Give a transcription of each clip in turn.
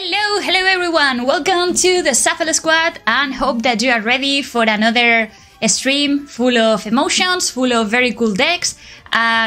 Hello everyone! Welcome to the Shuffle Squad and hope that you are ready for another stream full of emotions, full of very cool decks.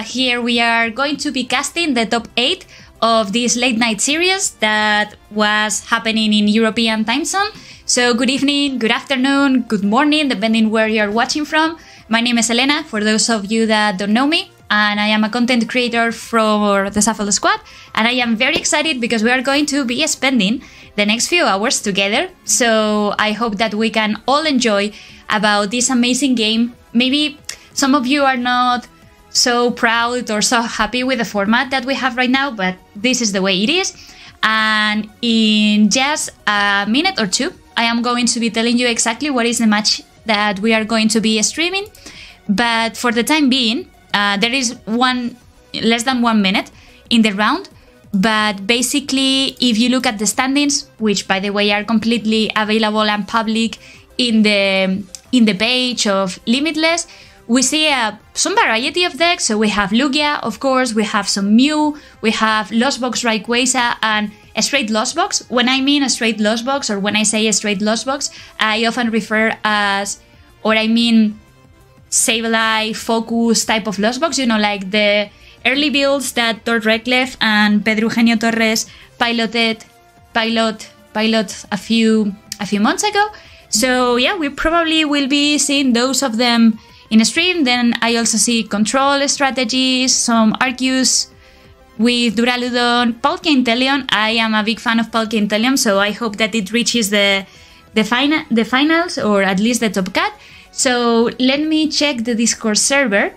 Here we are going to be casting the top 8 of this late night series that was happening in European time zone. So good evening, good afternoon, good morning, depending where you're watching from. My name is Elena, for those of you that don't know me, and I am a content creator for the Shuffle Squad, and I am very excited because we are going to be spending the next few hours together. So I hope that we can all enjoy about this amazing game. Maybe some of you are not so proud or so happy with the format that we have right now, but this is the way it is. And in just a minute or two, I am going to be telling you exactly what is the match that we are going to be streaming. But for the time being, there is less than 1 minute in the round. But basically, if you look at the standings, which by the way are completely available and public in the page of Limitless, we see some variety of decks. So we have Lugia, of course, we have some Mew, we have Lost Box Rayquaza and a straight Lost Box. When I mean a straight Lost Box, or when I say a straight Lost Box, I often refer as, or I mean Sableye focus type of Lost Box, you know, like the early builds that Tord Recklef and Pedro Eugenio Torres pilot a few months ago. So yeah, we probably will be seeing those of them in a stream. Then I also see Control strategies, some Arceus with Duraludon, Palkia Inteleon. I am a big fan of Palkia Inteleon, so I hope that it reaches the finals, or at least the top cut. So let me check the Discord server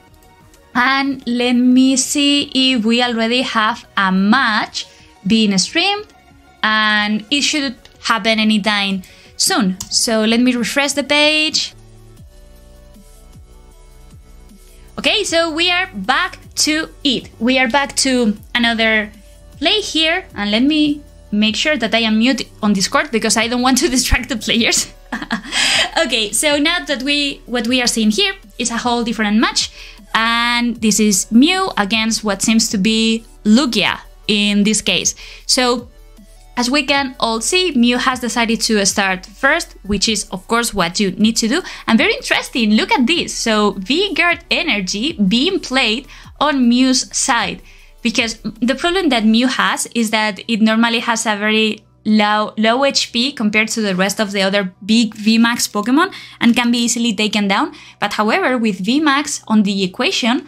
and let me see if we already have a match being streamed, and it should happen anytime soon. So let me refresh the page. Okay, so we are back to it. We are back to another play here, and let me make sure that I am mute on Discord because I don't want to distract the players. Okay, so now that what we are seeing here is a whole different match, and this is Mew against what seems to be Lugia in this case. So as we can all see, Mew has decided to start first, which is of course what you need to do. And very interesting, look at this. So V-Guard energy being played on Mew's side, because the problem that Mew has is that it normally has a very low HP compared to the rest of the other big VMAX Pokemon and can be easily taken down. But however, with VMAX on the equation,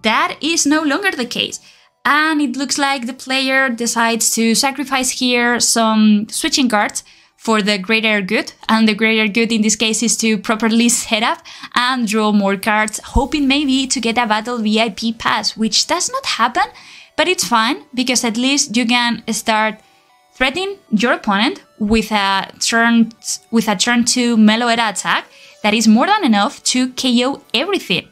that is no longer the case. And it looks like the player decides to sacrifice here some switching cards for the greater good. And the greater good in this case is to properly set up and draw more cards, hoping maybe to get a Battle VIP pass, which does not happen. But it's fine, because at least you can start threatening your opponent with a turn 2 Melo Era attack that is more than enough to KO everything.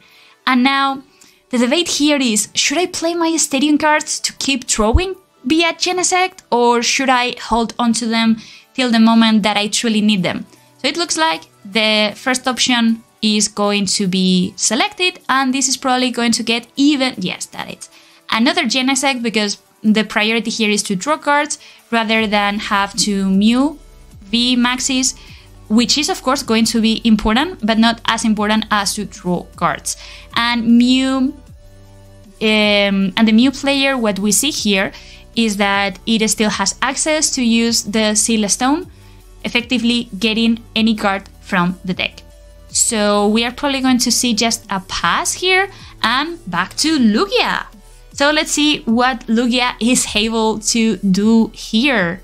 And now the debate here is, should I play my Stadium cards to keep drawing via Genesect, or should I hold onto them till the moment that I truly need them? So it looks like the first option is going to be selected, and this is probably going to get even, yes, that is another Genesect, because the priority here is to draw cards rather than have to Mew V maxes, which is of course going to be important, but not as important as to draw cards. And Mew and the Mew player, what we see here is that it still has access to use the Seal Stone, effectively getting any card from the deck. So we are probably going to see just a pass here, and back to Lugia. So let's see what Lugia is able to do here.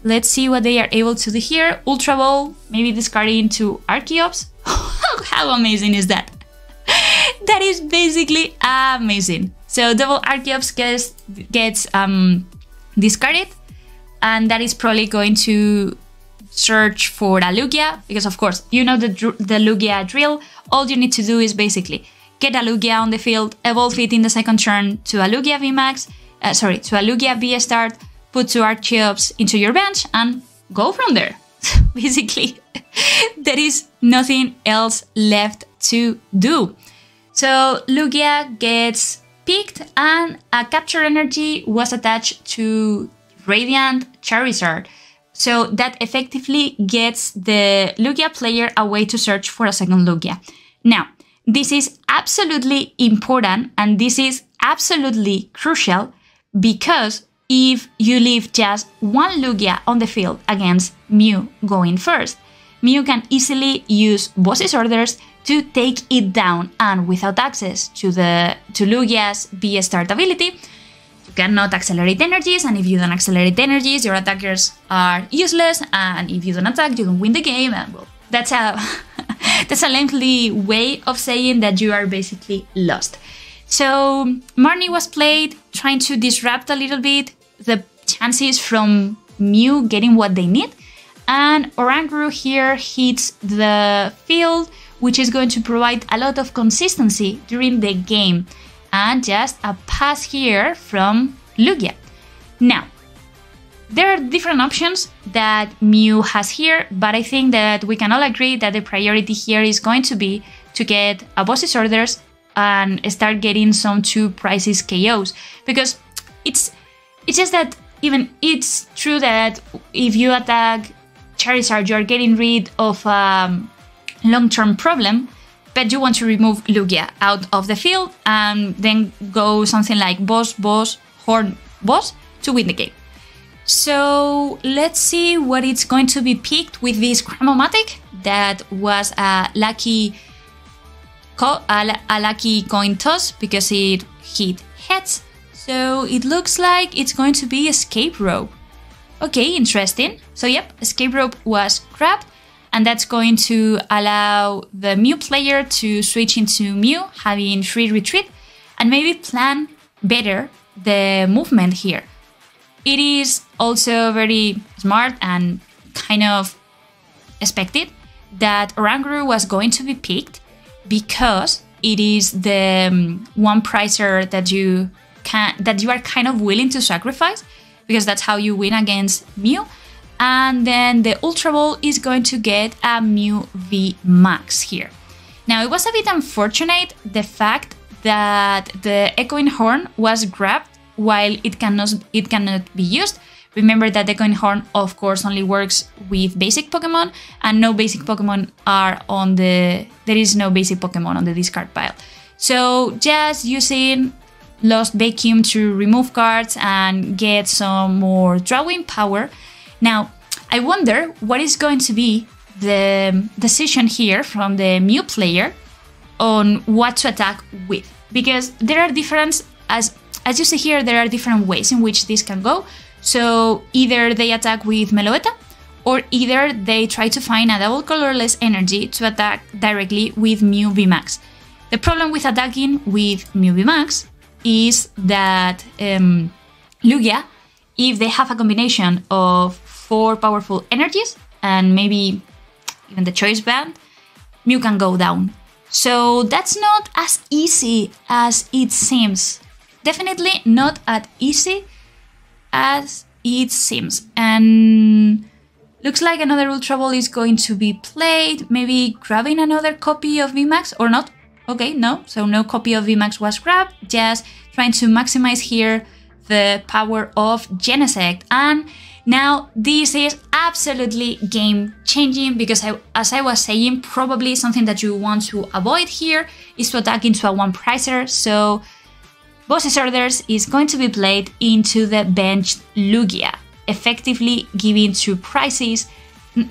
Let's see what they are able to do here. Ultra Ball, maybe discarding to Archeops. How amazing is that? That is basically amazing. So double Archeops gets discarded, and that is probably going to search for a Lugia, because of course, you know the Lugia drill. All you need to do is basically get a Lugia on the field, evolve it in the second turn to a Lugia VMAX, to a Lugia V start, put 2 Archeops into your bench, and go from there. Basically, there is nothing else left to do. So Lugia gets picked, and a capture energy was attached to Radiant Charizard. So that effectively gets the Lugia player a way to search for a second Lugia. Now, this is absolutely important and this is absolutely crucial because if you leave just one Lugia on the field against Mew going first, Mew can easily use Boss's Orders to take it down, and without access to Lugia's V-Start ability, you cannot accelerate energies, and if you don't accelerate energies, your attackers are useless, and if you don't attack, you don't win the game, and well, that's a that's a lengthy way of saying that you are basically lost. So Marnie was played trying to disrupt a little bit the chances from Mew getting what they need, and Oranguru here hits the field, which is going to provide a lot of consistency during the game, and just a pass here from Lugia. Now, there are different options that Mew has here, but I think that we can all agree that the priority here is going to be to get a Boss's Orders and start getting some 2 prizes KOs, because it's just that even it's true that if you attack Charizard, you're getting rid of long-term problem, but you want to remove Lugia out of the field and then go something like boss, horn, boss to win the game. So let's see what it's going to be picked with this Cramomatic. That was a lucky coin toss because it hit heads. So it looks like it's going to be Escape Rope. Okay, interesting. So yep, Escape Rope was grabbed, and that's going to allow the Mew player to switch into Mew, having free retreat, and maybe plan better the movement here. It is also very smart and kind of expected that Oranguru was going to be picked because it is the one prizer that you are kind of willing to sacrifice, because that's how you win against Mew. And then the Ultra Ball is going to get a Mew V Max here. Now, it was a bit unfortunate the fact that the Echoing Horn was grabbed while it cannot be used. Remember that the Echoing Horn, of course, only works with basic Pokemon, and no basic Pokemon are on the... There is no basic Pokemon on the discard pile. So just using Lost Vacuum to remove cards and get some more drawing power. Now, I wonder what is going to be the decision here from the Mew player on what to attack with, because there are different, as you see here, there are different ways in which this can go. So either they attack with Meloetta, or either they try to find a double colorless energy to attack directly with Mew VMAX. The problem with attacking with Mew VMAX is that Lugia, if they have a combination of 4 powerful energies and maybe even the choice band, Mew can go down. So that's not as easy as it seems. Definitely not as easy as it seems. And looks like another Ultra Ball is going to be played, maybe grabbing another copy of VMAX or not. Okay, no, so no copy of VMAX was grabbed, just trying to maximize here the power of Genesect. And now this is absolutely game changing, because as I was saying, probably something that you want to avoid here is to attack into a one prizer. So Boss's Orders is going to be played into the benched Lugia, effectively giving 2 prizes.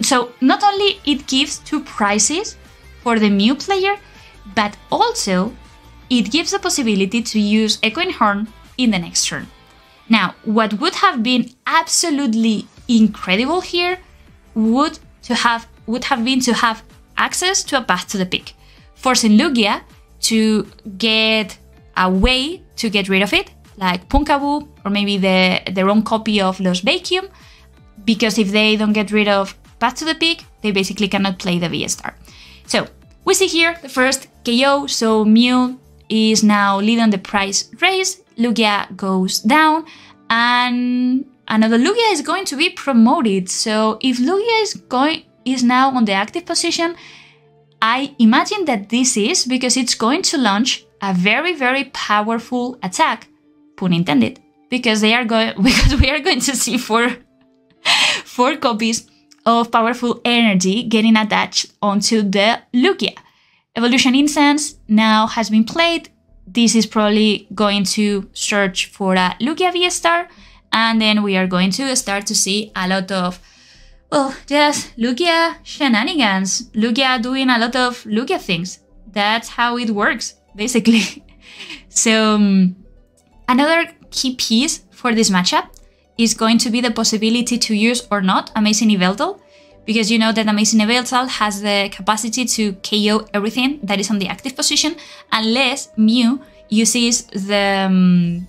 So not only it gives 2 prizes for the Mew player, but also it gives the possibility to use Echoing Horn in the next turn. Now, what would have been absolutely incredible here would have been to have access to a path to the pick, forcing Lugia to get a way to get rid of it, like Punkaboo or maybe their own copy of Lost Vacuum, because if they don't get rid of path to the pick, they basically cannot play the V-Star. So we see here the first KO, so Mew is now leading the prize race, Lugia goes down, and another Lugia is going to be promoted. So if Lugia is now on the active position, I imagine that this is because it's going to launch a very, very powerful attack, pun intended, because they are going because we are going to see four copies of powerful energy getting attached onto the Lugia. Evolution Incense now has been played. This is probably going to search for a Lugia V-Star, and then we are going to start to see a lot of, well, just Lugia shenanigans, Lugia doing a lot of Lugia things. That's how it works, basically. So another key piece for this matchup is going to be the possibility to use or not Amazing Yveltal, because you know that Amazing Yveltal has the capacity to KO everything that is on the active position, unless Mew uses the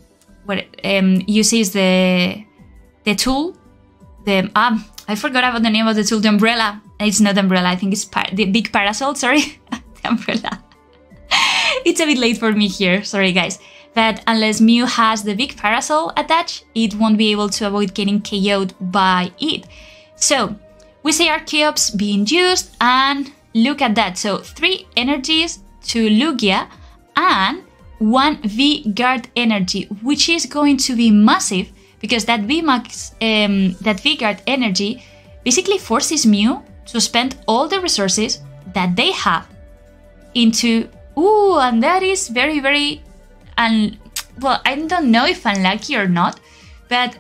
the tool, I forgot about the name of the tool, the umbrella. It's not umbrella, I think it's the big parasol, sorry, the umbrella. It's a bit late for me here, sorry guys. But unless Mew has the big parasol attached, it won't be able to avoid getting KO'd by it. So we see Archeops being used, and look at that. So 3 energies to Lugia and 1 V-Guard energy, which is going to be massive because that V-Guard energy basically forces Mew to spend all the resources that they have into... Ooh, and that is very, very... well, I don't know if unlucky or not, but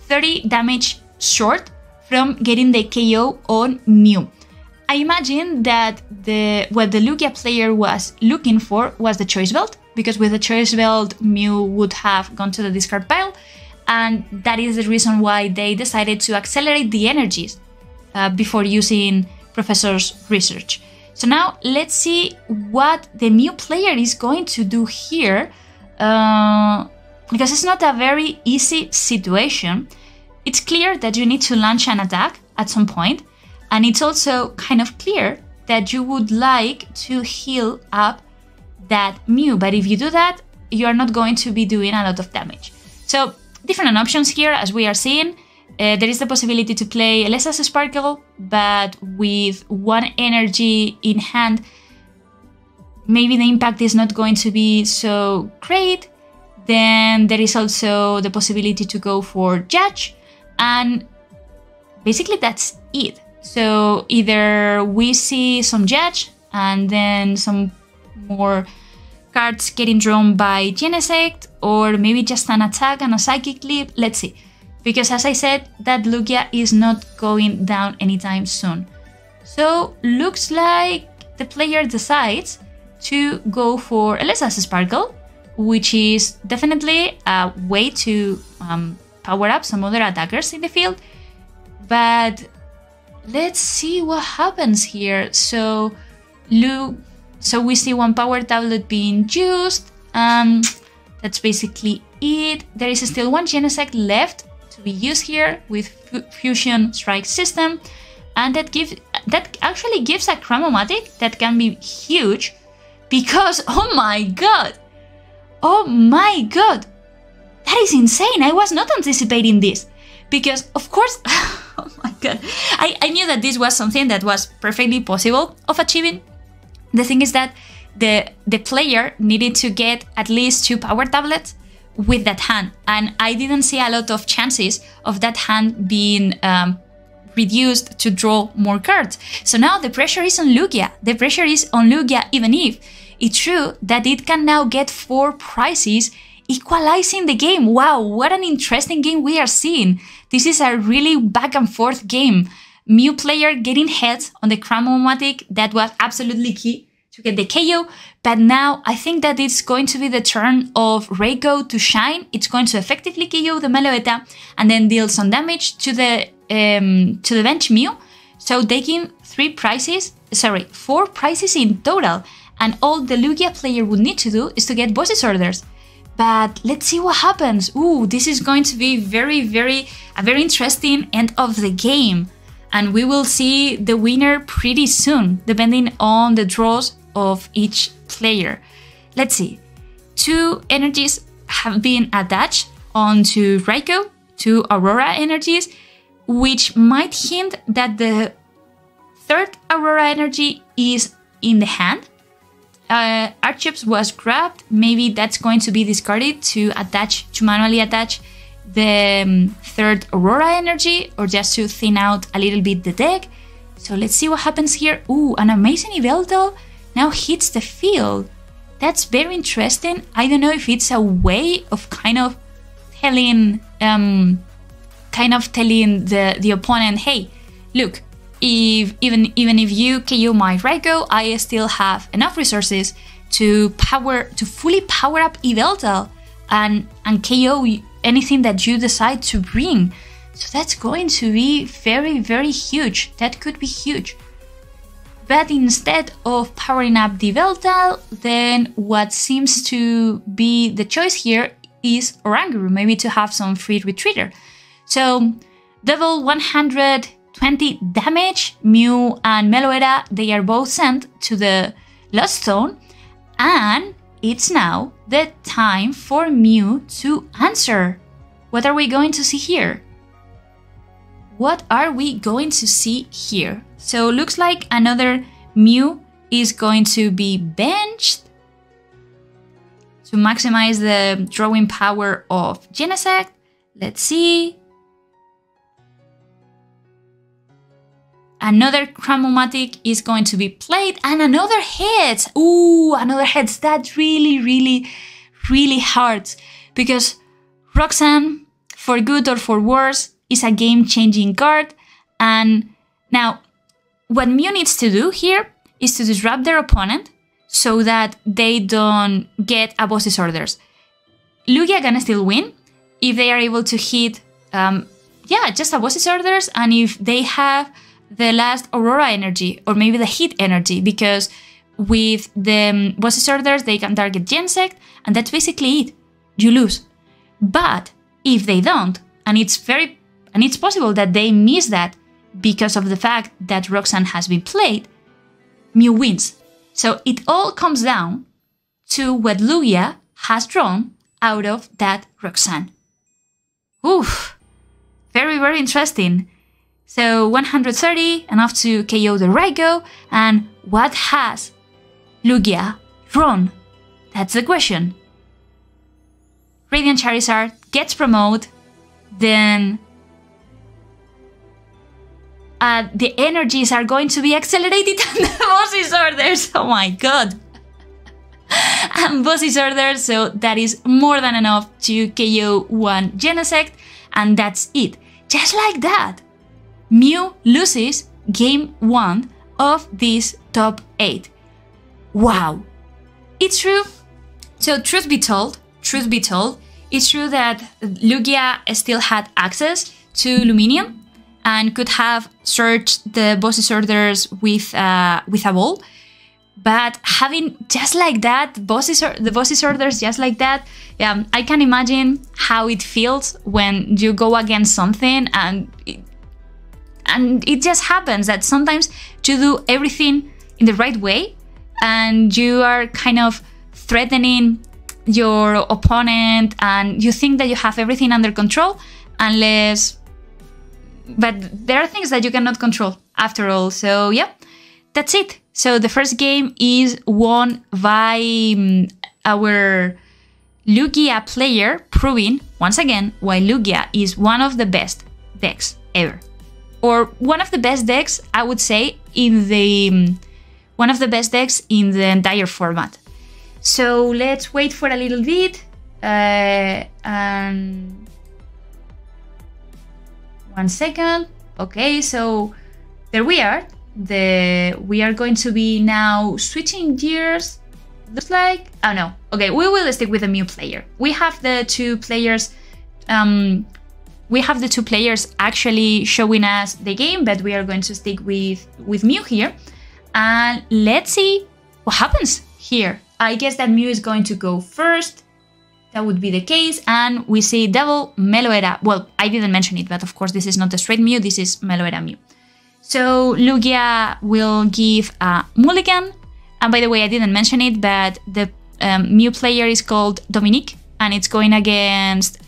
30 damage short from getting the KO on Mew. I imagine that what the Lugia player was looking for was the Choice Belt, because with the Choice Belt, Mew would have gone to the discard pile, and that is the reason why they decided to accelerate the energies before using Professor's research. So now let's see what the Mew player is going to do here, because it's not a very easy situation. It's clear that you need to launch an attack at some point, and it's also kind of clear that you would like to heal up that Mew, but if you do that, you are not going to be doing a lot of damage. So different options here, as we are seeing. There is the possibility to play Elesa's Sparkle, but with 1 energy in hand, maybe the impact is not going to be so great. Then there is also the possibility to go for Judge, and basically that's it. So either we see some Judge and then some more cards getting drawn by Genesect, or maybe just an attack and a Psychic Leap. Let's see. Because as I said, that Lugia is not going down anytime soon. So looks like the player decides to go for Elesa's Sparkle, which is definitely a way to power up some other attackers in the field. But let's see what happens here. So we see 1 power tablet being used. That's basically it. There is still 1 Genesect left to be used here with Fusion Strike system, and that actually gives a Chromomatic that can be huge, because oh my god, that is insane. I was not anticipating this, because of course oh my god, I knew that this was something that was perfectly possible of achieving. The thing is that the player needed to get at least 2 power tablets with that hand, and I didn't see a lot of chances of that hand being reduced to draw more cards. So now the pressure is on Lugia. The pressure is on Lugia, even if it's true that it can now get 4 prizes, equalizing the game. Wow, what an interesting game we are seeing. This is a really back and forth game. Mew player getting heads on the Chromomatic, that was absolutely key to get the KO, but now I think that it's going to be the turn of Reiko to shine. It's going to effectively KO the Meloetta and then deal some damage to the bench Mew. So taking 4 prizes in total, and all the Lugia player would need to do is to get bosses orders. But let's see what happens. Ooh, this is going to be a very interesting end of the game, and we will see the winner pretty soon, depending on the draws of each player. Let's see. 2 energies have been attached onto Raikou, 2 Aurora energies, which might hint that the 3rd Aurora energy is in the hand. Archeops was grabbed. Maybe that's going to be discarded to manually attach the third Aurora energy, or just to thin out a little bit the deck. So let's see what happens here. Ooh, an amazing Yveltal now hits the field. That's very interesting. I don't know if it's a way of kind of telling the opponent, hey, look, even if you KO my Raikou, I still have enough resources to fully power up Yveltal and KO anything that you decide to bring. So that's going to be very, very huge. That could be huge. But instead of powering up the Yveltal, then what seems to be the choice here is Oranguru, maybe to have some free retreater. So double 120 damage, Mew and Meloetta, they are both sent to the Lost Zone, and it's now the time for Mew to answer. What are we going to see here? What are we going to see here? So looks like another Mew is going to be benched to maximize the drawing power of Genesect. Let's see. Another Cramomatic is going to be played, and another Heads. Ooh, another Heads. That really hurts, because Roxanne, for good or for worse, is a game-changing card. And now, what Mew needs to do here is to disrupt their opponent so that they don't get a Boss's Orders. Lugia can still win if they are able to hit, just a Boss's Orders, and if they have the last Aurora energy, or maybe the Heat energy, because with the Boss's Orders they can target Genesect, and that's basically it. You lose. But if they don't, and it's possible that they miss that because of the fact that Roxanne has been played, Mew wins. So it all comes down to what Lugia has drawn out of that Roxanne. Oof, very interesting. So 130, enough to KO the Raikou, and what has Lugia drawn? That's the question. Radiant Charizard gets promoted, then the energies are going to be accelerated and the Boss's Orders. Oh my god. And Boss's Orders, so that is more than enough to KO one Genesect, and that's it. Just like that, Mew loses game 1 of this top 8. Wow. It's true. So truth be told, it's true that Lugia still had access to Luminium and could have searched the Boss's Orders with a ball. But having just like that, the Boss's Orders just like that, I can imagine how it feels when you go against something and it just happens that sometimes you do everything in the right way and you are kind of threatening your opponent and you think that you have everything under control, but there are things that you cannot control after all. So yeah, that's it. So the first game is won by our Lugia player, proving once again why Lugia is one of the best decks ever. Or one of the best decks, I would say, in the entire format. So let's wait for a little bit. And one second. Okay, so there we are. We are going to be now switching gears. Looks like, oh no. Okay, we will stick with the Mew player. We have the two players. We have the two players actually showing us the game, but we are going to stick with Mew here. And let's see what happens here. I guess that Mew is going to go first. That would be the case. And we see double Meloetta. Well, I didn't mention it, but of course this is not a straight Mew. This is Meloetta Mew. So Lugia will give a mulligan. And by the way, I didn't mention it, but the Mew player is called Dominique. And it's going against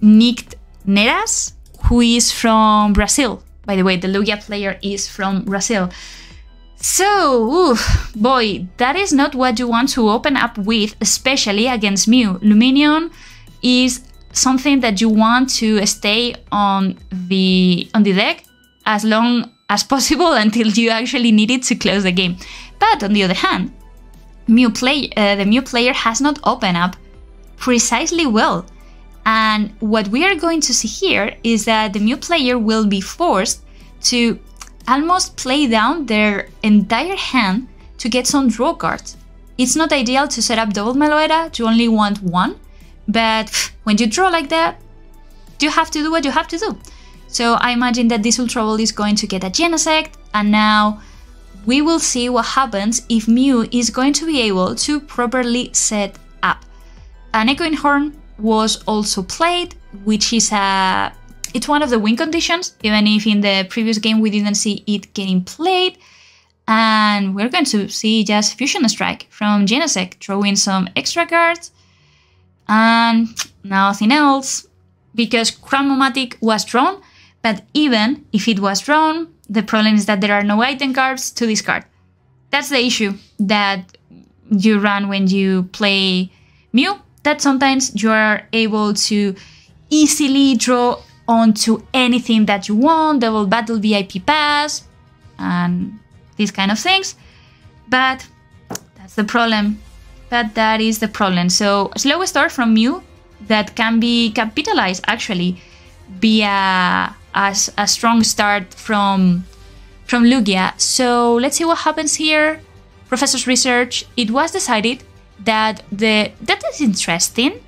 Nicked Neras, who is from Brazil. By the way, the Lugia player is from Brazil. So, oof, boy, that is not what you want to open up with, especially against Mew. Luminion is something that you want to stay on the deck as long as possible until you actually need it to close the game. But on the other hand, the Mew player has not opened up precisely well. And what we are going to see here is that the Mew player will be forced to almost play down their entire hand to get some draw cards. It's not ideal to set up double Meloetta, you only want one, but when you draw like that, you have to do what you have to do. So I imagine that this Ultra Ball is going to get a Genesect, and now we will see what happens if Mew is going to be able to properly set up. An Echoing Horn was also played, which is it's one of the win conditions, even if in the previous game we didn't see it getting played. And we're going to see just Fusion Strike from Genesect, drawing some extra cards and nothing else, because Chromomatic was drawn, but even if it was drawn, the problem is that there are no item cards to discard. That's the issue that you run when you play Mew, that sometimes you are able to easily draw onto anything that you want, double battle VIP pass, and these kind of things. But that's the problem. That is the problem. So slow start from Mew that can be capitalized actually via a strong start from Lugia. So let's see what happens here. Professor's research. It was decided that that is interesting.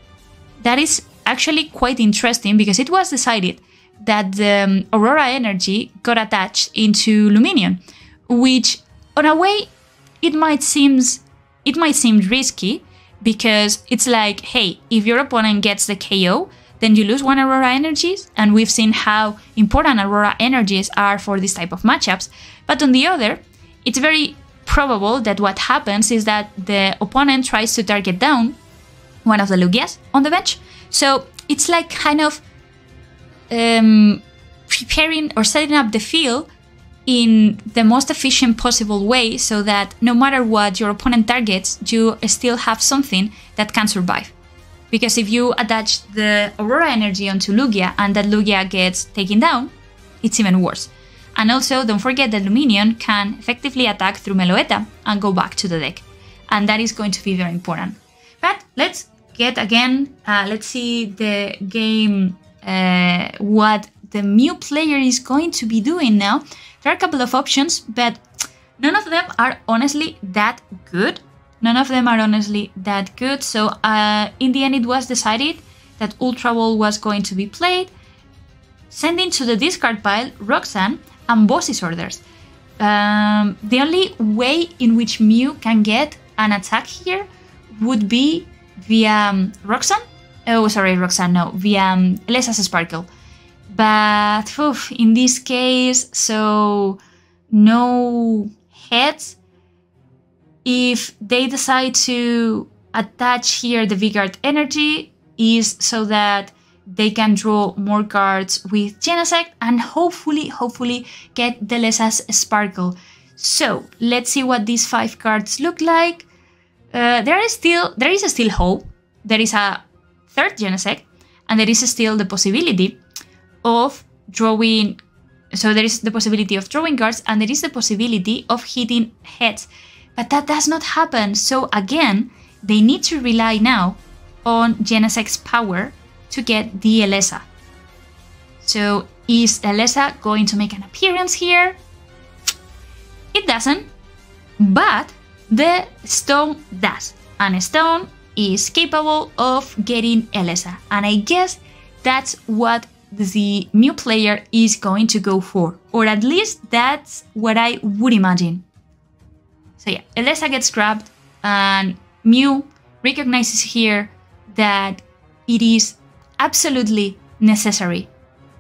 That is actually quite interesting, because it was decided that the Aurora energy got attached into Luminion, which on a way it might seem risky, because it's like, hey, if your opponent gets the KO, then you lose one Aurora energies, and we've seen how important Aurora energies are for this type of matchups. But on the other, it's very probable that what happens is that the opponent tries to target down one of the Lugias on the bench. So it's like kind of preparing or setting up the field in the most efficient possible way, so that no matter what your opponent targets, you still have something that can survive. Because if you attach the Aurora energy onto Lugia and that Lugia gets taken down, it's even worse. And also, don't forget that Luminion can effectively attack through Meloetta and go back to the deck. And that is going to be very important. But let's get again, let's see the game, what the Mew player is going to be doing now. There are a couple of options, but none of them are honestly that good. None of them are honestly that good. So in the end, it was decided that Ultra Ball was going to be played, sending to the discard pile Roxanne and Boss's Orders. The only way in which Mew can get an attack here would be via Roxanne. Oh, sorry, Roxanne, no, via Elesa's Sparkle. But in this case, so no heads. If they decide to attach here the Vigard energy, is so that they can draw more cards with Genesect and hopefully get the Elesa's Sparkle. So let's see what these 5 cards look like. There is still hope. There is a third Genesect, and there is still the possibility of drawing. So there is the possibility of drawing cards, and there is the possibility of hitting heads. But that does not happen. So again, they need to rely now on Genesect's power to get the Elesa. So is Elesa going to make an appearance here? It doesn't, but the stone does. And a stone is capable of getting Elesa. And I guess that's what the Mew player is going to go for. Or at least that's what I would imagine. So yeah, Elesa gets grabbed, and Mew recognizes here that it is absolutely necessary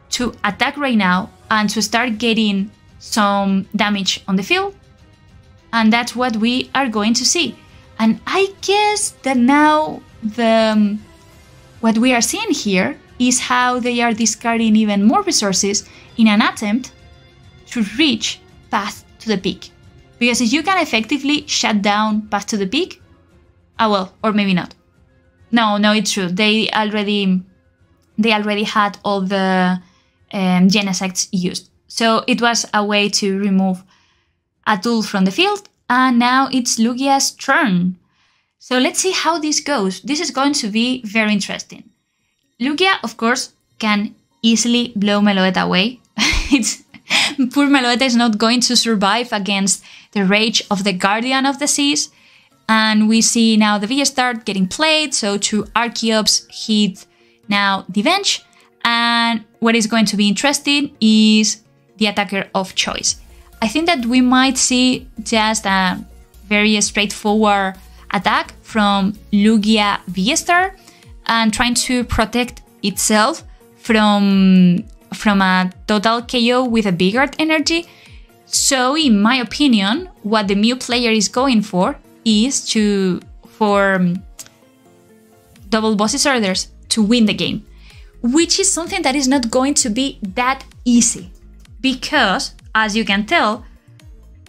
to attack right now and to start getting some damage on the field. And that's what we are going to see. And I guess that now what we are seeing here is how they are discarding even more resources in an attempt to reach path to the peak. Because if you can effectively shut down Path to the Peak, well, or maybe not. No, it's true. They already had all the Genesects used. So it was a way to remove a tool from the field, and now it's Lugia's turn. So let's see how this goes. This is going to be very interesting. Lugia, of course, can easily blow Meloetta away. Poor Meloetta is not going to survive against the rage of the Guardian of the Seas. And we see now the V-Star getting played, so 2 Archeops hit now the bench. And what is going to be interesting is the attacker of choice. I think that we might see just a very straightforward attack from Lugia V-Star and trying to protect itself from a total KO with a Vigor energy. So in my opinion, what the Mew player is going for is for double Boss's Orders to win the game, which is something that is not going to be that easy because, as you can tell,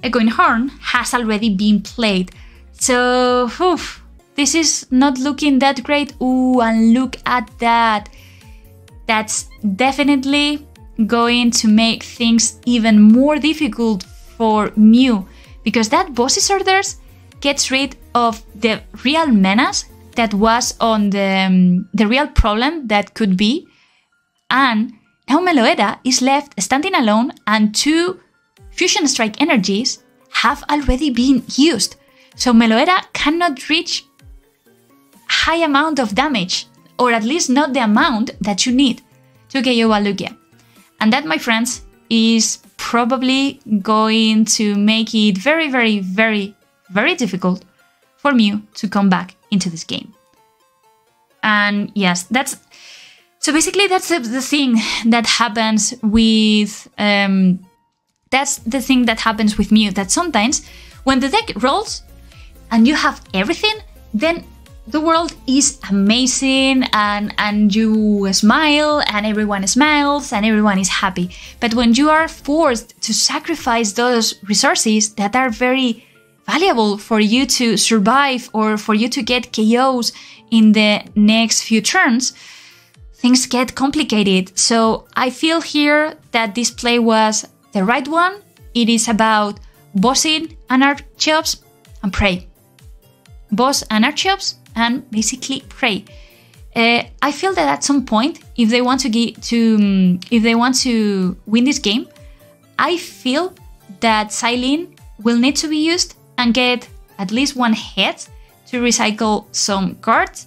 Echoing Horn has already been played. So, this is not looking that great. Ooh, and look at that. That's definitely going to make things even more difficult for Mew, because that Boss's Orders gets rid of the real menace that was on the real problem that could be. And now Meloetta is left standing alone, and 2 Fusion Strike energies have already been used. So Meloetta cannot reach high amount of damage, or at least not the amount that you need to KO a Lugia. And that, my friends, is probably going to make it very, very, very, very difficult for Mew to come back into this game. And yes, that's the thing that happens with Mew, that sometimes when the deck rolls and you have everything, then the world is amazing and you smile and everyone smiles and everyone is happy. But when you are forced to sacrifice those resources that are very valuable for you to survive or for you to get KOs in the next few turns, things get complicated. So I feel here that this play was the right one. It is about bossing an Archeops and pray. Boss an Archeops and basically pray. I feel that at some point, if they want to win this game, I feel that Silene will need to be used and get at least 1 hit to recycle some cards,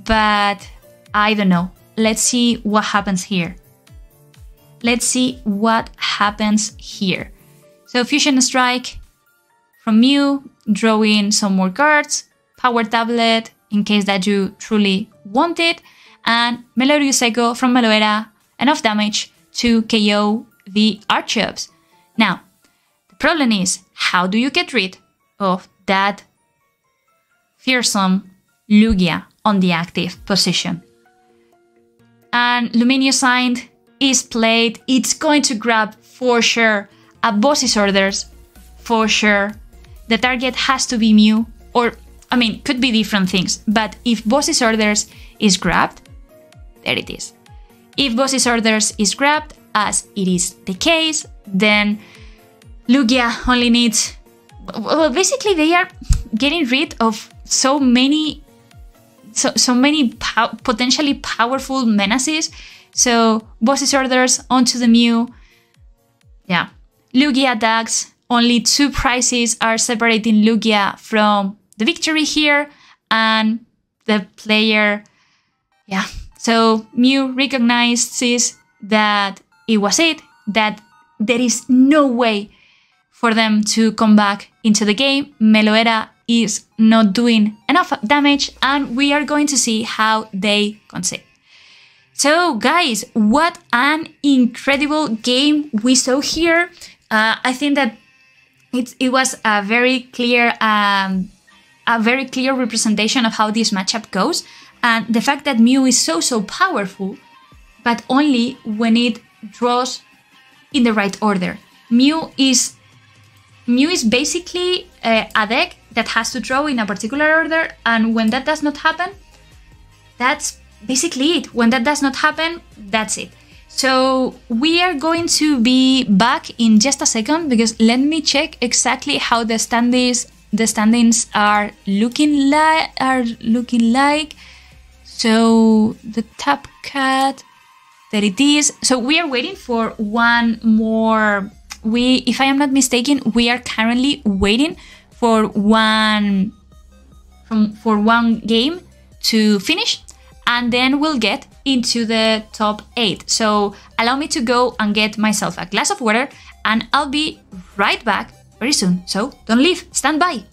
but I don't know. Let's see what happens here. So Fusion Strike from Mew, drawing some more cards, Power Tablet in case that you truly want it, and Melodious Echo from Meloetta, enough damage to KO the Archeops. Now, the problem is, how do you get rid of that fearsome Lugia on the active position? And Luminous Sign is played. It's going to grab for sure a Boss's Orders, for sure. The target has to be Mew, or could be different things, but if Boss's Orders is grabbed, there it is. If Boss's Orders is grabbed, as it is the case, then Lugia only needs... Well, basically they are getting rid of so many potentially powerful menaces. So Boss's Orders onto the Mew. Yeah. Lugia attacks. Only 2 prizes are separating Lugia from the victory here, and the player, so Mew recognizes that it was it, that there is no way for them to come back into the game. Meloetta is not doing enough damage, and we are going to see how they concede. So guys, what an incredible game we saw here. I think that it was a very clear representation of how this matchup goes, and the fact that Mew is so powerful, but only when it draws in the right order. Mew is Mew is basically a deck that has to draw in a particular order, and when that does not happen, that's basically it. When that does not happen, that's it. So we are going to be back in just a second, because let me check exactly how the standings are looking like. So the top cut, there it is. So we are waiting for one more. If I am not mistaken, we are currently waiting for one game to finish, and then we'll get into the top 8. So allow me to go and get myself a glass of water, and I'll be right back very soon. So don't leave, stand by.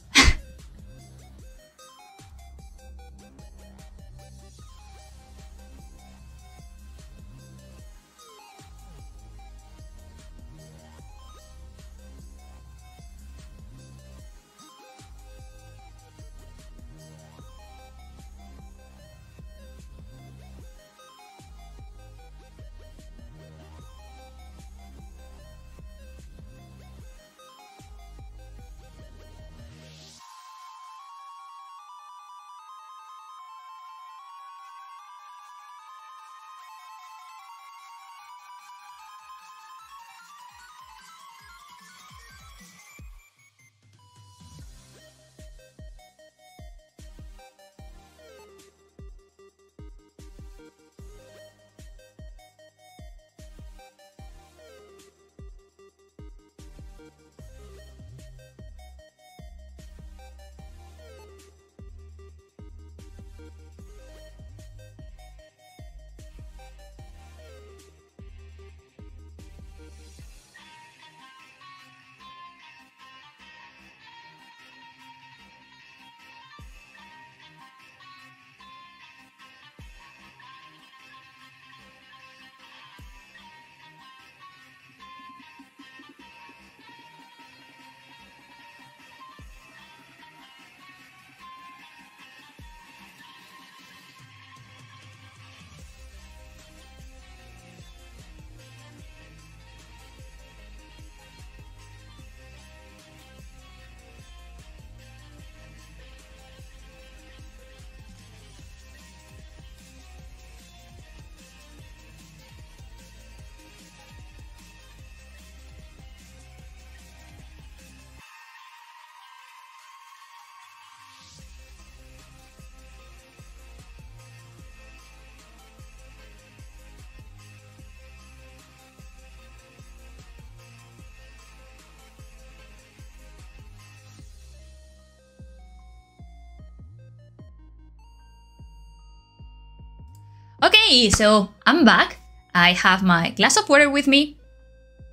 Okay, so I'm back. I have my glass of water with me.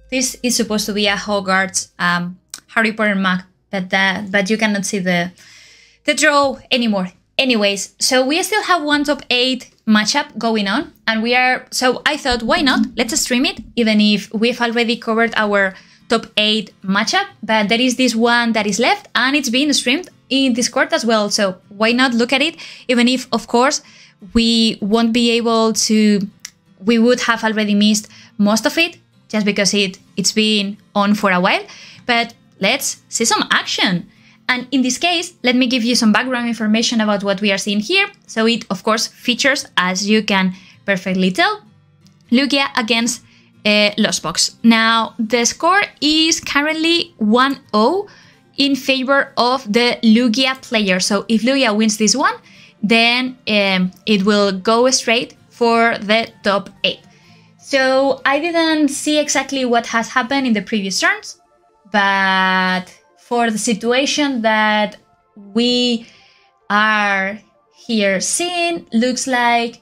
This is supposed to be a Hogwarts Harry Potter mug, but you cannot see the draw anymore. Anyways, so we still have one top 8 matchup going on, and so I thought, why not? Let's stream it, even if we've already covered our top 8 matchup, but there is this one that is left, and it's being streamed in Discord as well, so why not look at it, even if, of course, we won't be able to, we would have already missed most of it, just because it's been on for a while, but let's see some action. And in this case, let me give you some background information about what we are seeing here. So it, of course, features, as you can perfectly tell, Lugia against Lostbox. Now, the score is currently 1-0 in favor of the Lugia player. So if Lugia wins this one, then it will go straight for the top 8. So I didn't see exactly what has happened in the previous turns, but for the situation that we are here seeing, looks like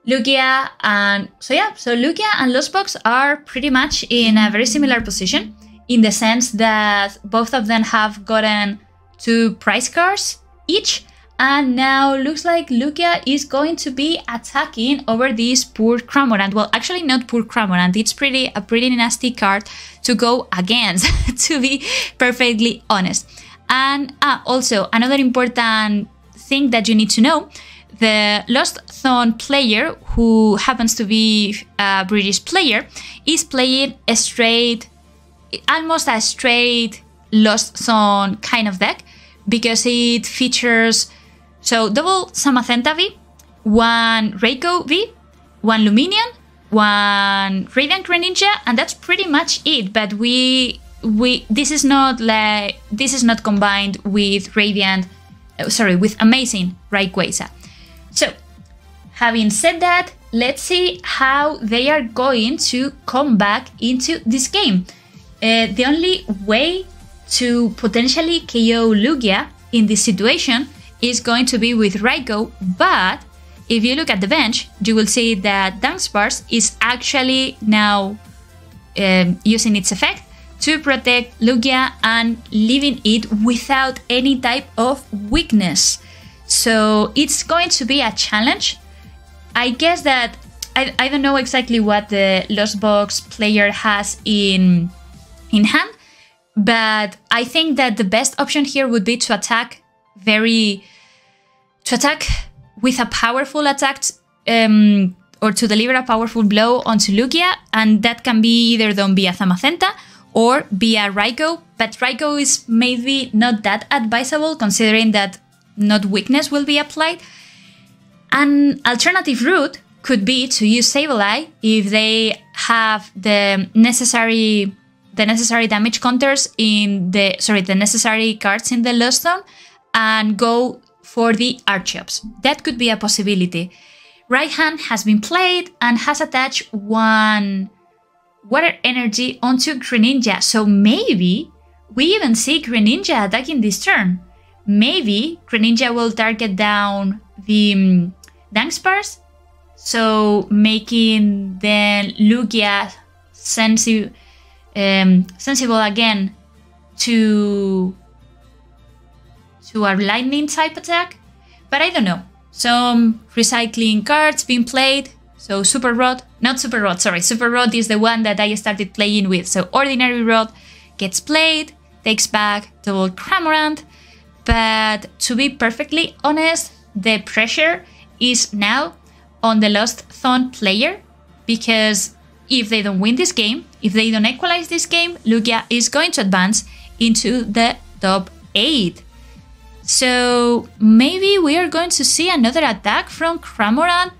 Lugia and Lugia and Lostbox are pretty much in a very similar position, in the sense that both of them have gotten 2 prize cards each, and now looks like Lugia is going to be attacking over this poor Cramorant. Well, actually not poor Cramorant, it's a pretty nasty card to go against, to be perfectly honest. And also, another important thing that you need to know, the Lost Zone player, who happens to be a British player, is playing almost a straight Lost Zone kind of deck because it features double Samacenta V, 1 Reiko V, 1 Luminion, 1 Radiant Greninja, and that's pretty much it. But this is not combined with with Amazing Rayquaza. So, having said that, let's see how they are going to come back into this game. The only way to potentially KO Lugia in this situation is going to be with Raikou, but if you look at the bench, you will see that Dunsparce is actually now using its effect to protect Lugia and leaving it without any type of weakness. So it's going to be a challenge. I guess that I don't know exactly what the Lost Box player has in hand, but I think that the best option here would be to attack with a powerful attack or to deliver a powerful blow onto Lugia, and that can be either done via Zamazenta or via Raikou, but Raikou is maybe not that advisable considering that not weakness will be applied. An alternative route could be to use Sableye if they have the necessary damage counters in the necessary cards in the Lost Zone and go for the Archeops. That could be a possibility. Right hand has been played and has attached 1 Water Energy onto Greninja, so maybe we even see Greninja attacking this turn. Maybe Greninja will target down the Dunsparce, so making then Lugia sensible again to a lightning type attack, but I don't know. Some recycling cards being played. So Super Rod is the one that I started playing with. So Ordinary Rod gets played, takes back double Cramorant, but to be perfectly honest, the pressure is now on the Lost Zone player, because if they don't win this game, if they don't equalize this game, Lugia is going to advance into the top 8. So maybe we are going to see another attack from Cramorant.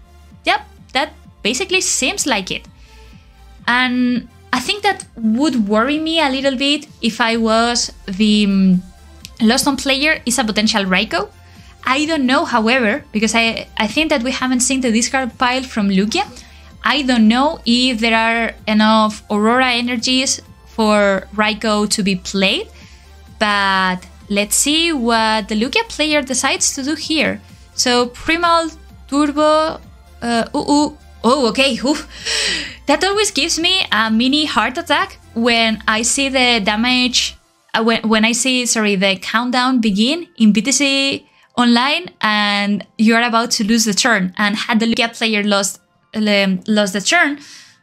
Yep, that basically seems like it. And I think that would worry me a little bit if I was the Lost On player is a potential Raikou. I don't know, however, because I think that we haven't seen the discard pile from Lugia. I don't know if there are enough Aurora energies for Raikou to be played, but let's see what the Lugia player decides to do here. So Primal Turbo, okay, that always gives me a mini heart attack when I see the damage, when I see, the countdown begin in BTC Online and you're about to lose the turn, and had the Lugia player lost the turn,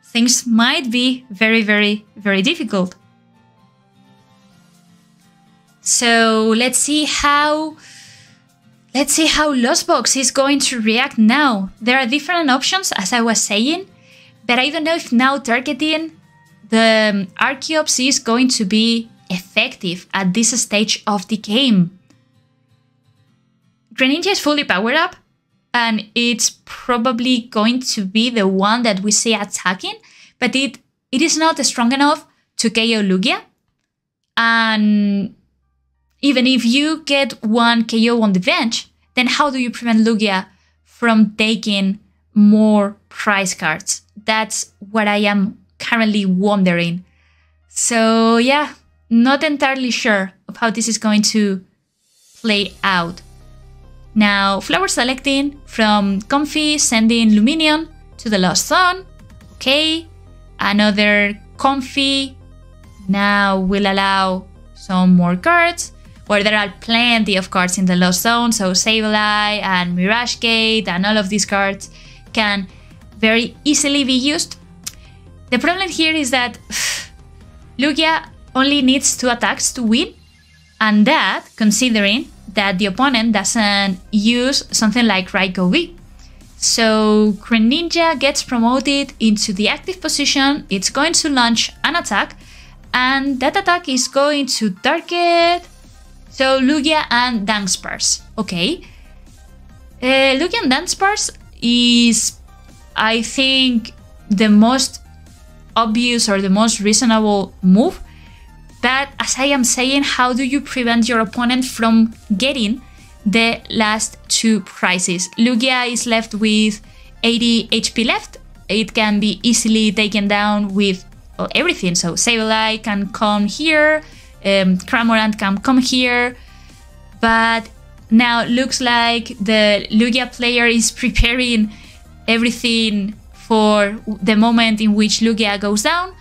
things might be very, very, very difficult. So let's see how Lost Box is going to react now. There are different options, as I was saying, but I don't know if now targeting the Archeops is going to be effective at this stage of the game. Greninja is fully powered up, and it's probably going to be the one that we see attacking, but it is not strong enough to KO Lugia. And even if you get one KO on the bench, then how do you prevent Lugia from taking more prize cards? That's what I am currently wondering. So yeah, not entirely sure of how this is going to play out. Now, Flower selecting from Comfy, sending Luminion to the Lost Zone. Okay, another Comfy now will allow some more cards, where there are plenty of cards in the Lost Zone, so Sableye and Mirage Gate and all of these cards can very easily be used. The problem here is that Lugia only needs 2 attacks to win, and that considering that the opponent doesn't use something like Raikou V. So Greninja gets promoted into the active position, it's going to launch an attack, And that attack is going to target... So Lugia and Dunsparce. Okay. Lugia and Dunsparce is, I think, the most obvious or the most reasonable move. But as I am saying, how do you prevent your opponent from getting the last two prizes? Lugia is left with 80 HP left. It can be easily taken down with everything. So Sableye can come here. Cramorant can come here, but now looks like the Lugia player is preparing everything for the moment in which Lugia goes down,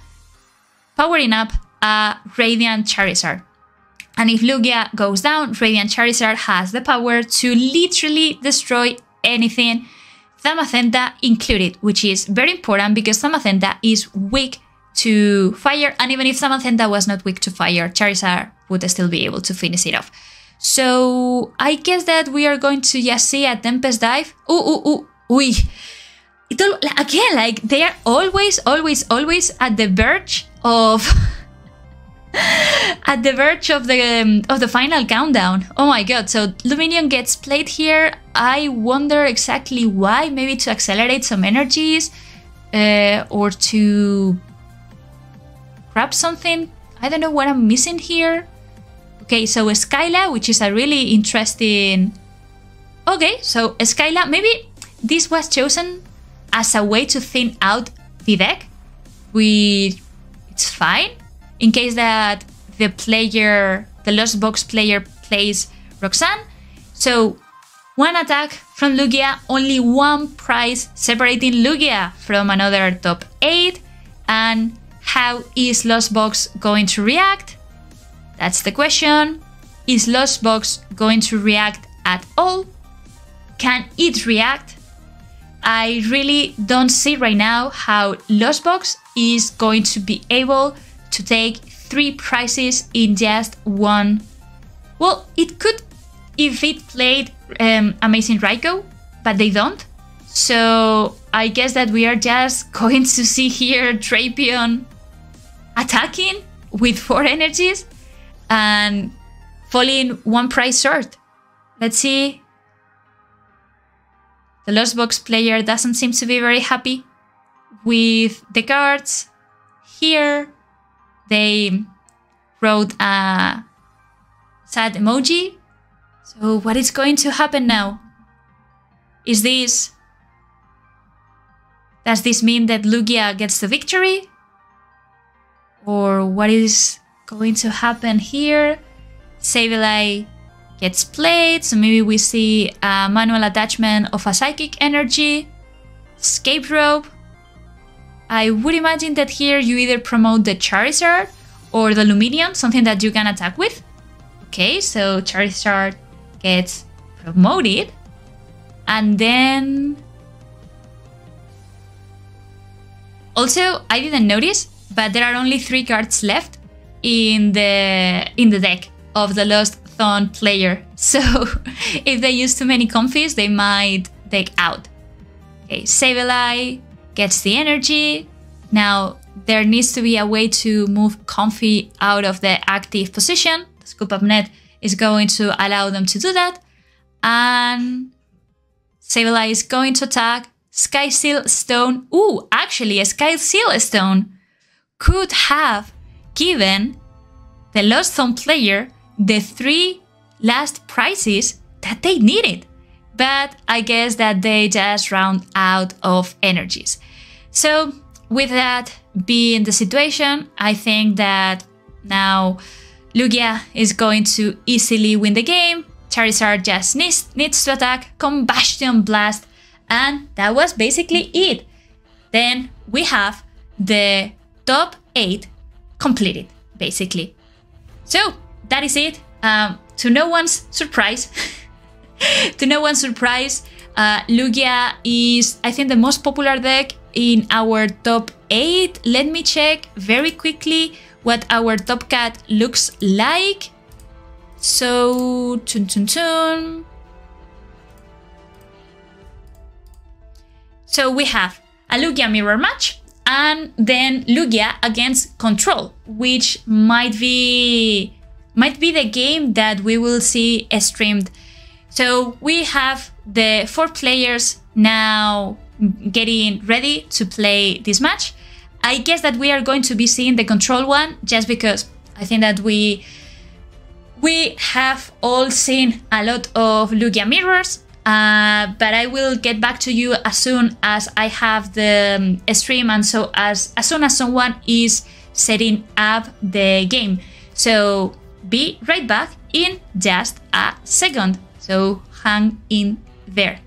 powering up a Radiant Charizard. And if Lugia goes down, Radiant Charizard has the power to literally destroy anything, Zamazenta included, which is very important because Zamazenta is weak to fire, and even if Zamazenta was not weak to fire, Charizard would still be able to finish it off. So I guess that we are going to just see a Tempest Dive. Again, like they are always at the verge of at the verge of the final countdown. Oh my god! So Luminion gets played here. I wonder exactly why. Maybe to accelerate some energies, or to grab something. I don't know what I'm missing here. Okay, so Skyla, which is a really interesting... Okay, so Skyla, maybe this was chosen as a way to thin out the deck. It's fine. In case that the Lost Box player plays Roxanne. So, one attack from Lugia, only one prize separating Lugia from another top 8. And how is Lost Box going to react? That's the question. Is Lost Box going to react at all? Can it react? I really don't see right now how Lost Box is going to be able to take 3 prizes in just one. Well, it could if it played Amazing Raikou, but they don't. So I guess that we are just going to see here Drapion attacking with 4 energies and falling 1 prize short. Let's see. The Lost Box player doesn't seem to be very happy with the cards. Here they wrote a sad emoji. So what is going to happen now? Does this mean that Lugia gets the victory? Or what is going to happen here? Sableye gets played, so maybe we see a manual attachment of a Psychic Energy. Escape Rope. I would imagine that here you either promote the Charizard or the Luminion, something that you can attack with. Okay, so Charizard gets promoted. And then... Also, I didn't notice, but there are only 3 cards left in the deck of the Lost Thorn player. So if they use too many Comfys, they might take out. Okay, Sableye gets the energy. Now there needs to be a way to move Comfy out of the active position. The Scoop Up Net is going to allow them to do that. And Sableye is going to attack Sky Seal Stone. Ooh, actually a Sky Seal Stone could have given the Lost Zone player the 3 last prizes that they needed. But I guess that they just round out of energies. So with that being the situation, I think that now Lugia is going to easily win the game. Charizard just needs to attack, Combustion Blast, and that was basically it. Then we have the top 8 completed, basically. So that is it. To no one's surprise, Lugia is, I think, the most popular deck in our top 8. Let me check very quickly what our top cat looks like. So, So we have a Lugia Mirror Match, and then Lugia against Control, which might be the game that we will see streamed. So we have the 4 players now getting ready to play this match. I guess that we are going to be seeing the Control one just because I think that we have all seen a lot of Lugia mirrors, but I will get back to you as soon as I have the stream and so as soon as someone is setting up the game. So be right back in just a second. So hang in there.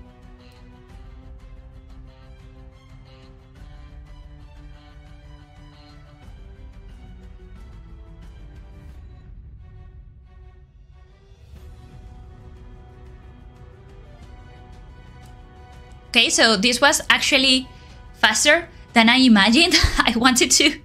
Okay, so this was actually faster than I imagined. I wanted to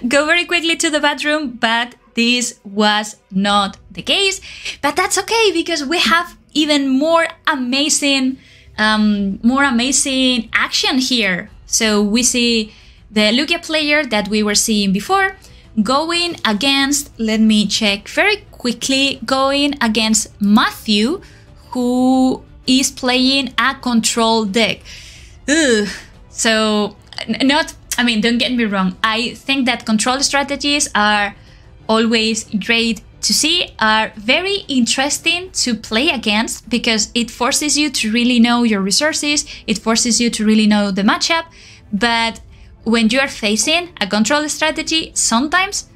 go very quickly to the bathroom, but this was not the case. But that's okay because we have even more amazing action here. So we see the Lugia player that we were seeing before going against, let me check very quickly, going against Matthew, who is playing a Control deck. Ugh. So, don't get me wrong. I think that Control strategies are always great to see, are very interesting to play against because it forces you to really know your resources, it forces you to really know the matchup. But when you are facing a Control strategy, sometimes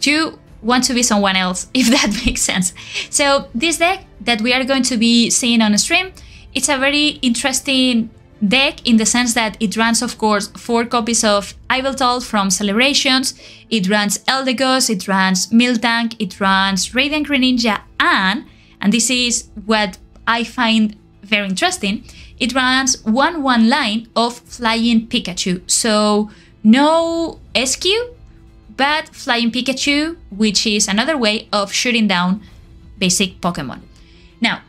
you want to be someone else, if that makes sense. So this deck that we are going to be seeing on stream, it's a very interesting deck in the sense that it runs, of course, 4 copies of Yveltal from Celebrations, it runs Eldegoss, it runs Miltank, it runs Radiant Greninja, and this is what I find very interesting, it runs 1/1 line of Flying Pikachu. So no SQ, but Flying Pikachu, which is another way of shooting down basic Pokemon. Now,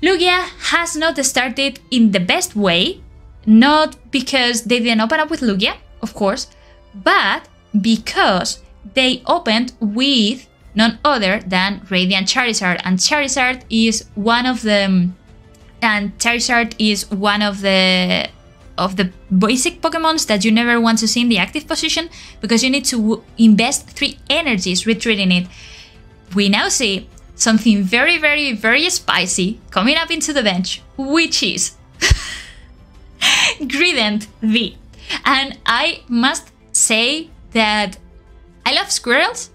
Lugia has not started in the best way, not because they didn't open up with Lugia, of course, but because they opened with none other than Radiant Charizard, and Charizard is one of the basic Pokemons that you never want to see in the active position because you need to invest 3 energies retreating it. We now see something very, very, very spicy coming up into the bench, which is Grident V. And I must say that I love squirrels,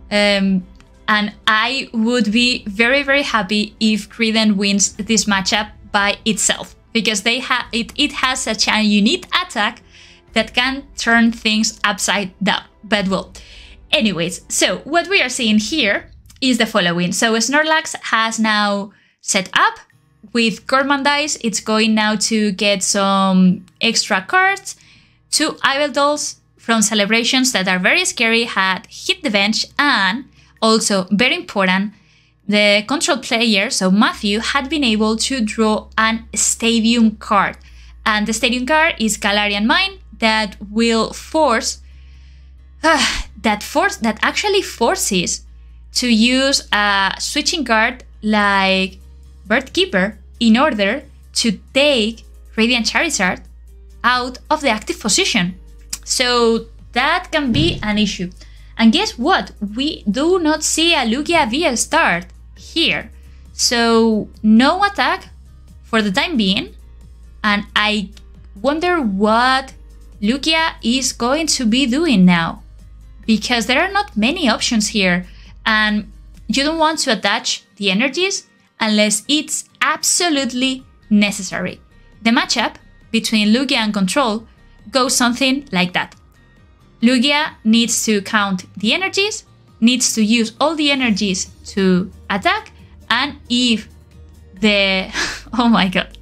and I would be very, very happy if Grident wins this matchup by itself, because it has such a unique attack that can turn things upside down. But well, anyways, so what we are seeing here is the following. So Snorlax has now set up with Gormandize. It's going now to get some extra cards. 2 Yveldals from Celebrations that are very scary had hit the bench, and also very important, the Control player, so Matthew, had been able to draw an Stadium card. And the Stadium card is Galarian Mine that will force, that actually forces to use a switching card like Bird Keeper in order to take Radiant Charizard out of the active position. So that can be an issue. And guess what? We do not see a Lugia V start here. So no attack for the time being. And I wonder what Lugia is going to be doing now, because there are not many options here. And you don't want to attach the energies unless it's absolutely necessary. The matchup between Lugia and Control goes something like that. Lugia needs to count the energies, needs to use all the energies to attack, and if the... oh my god.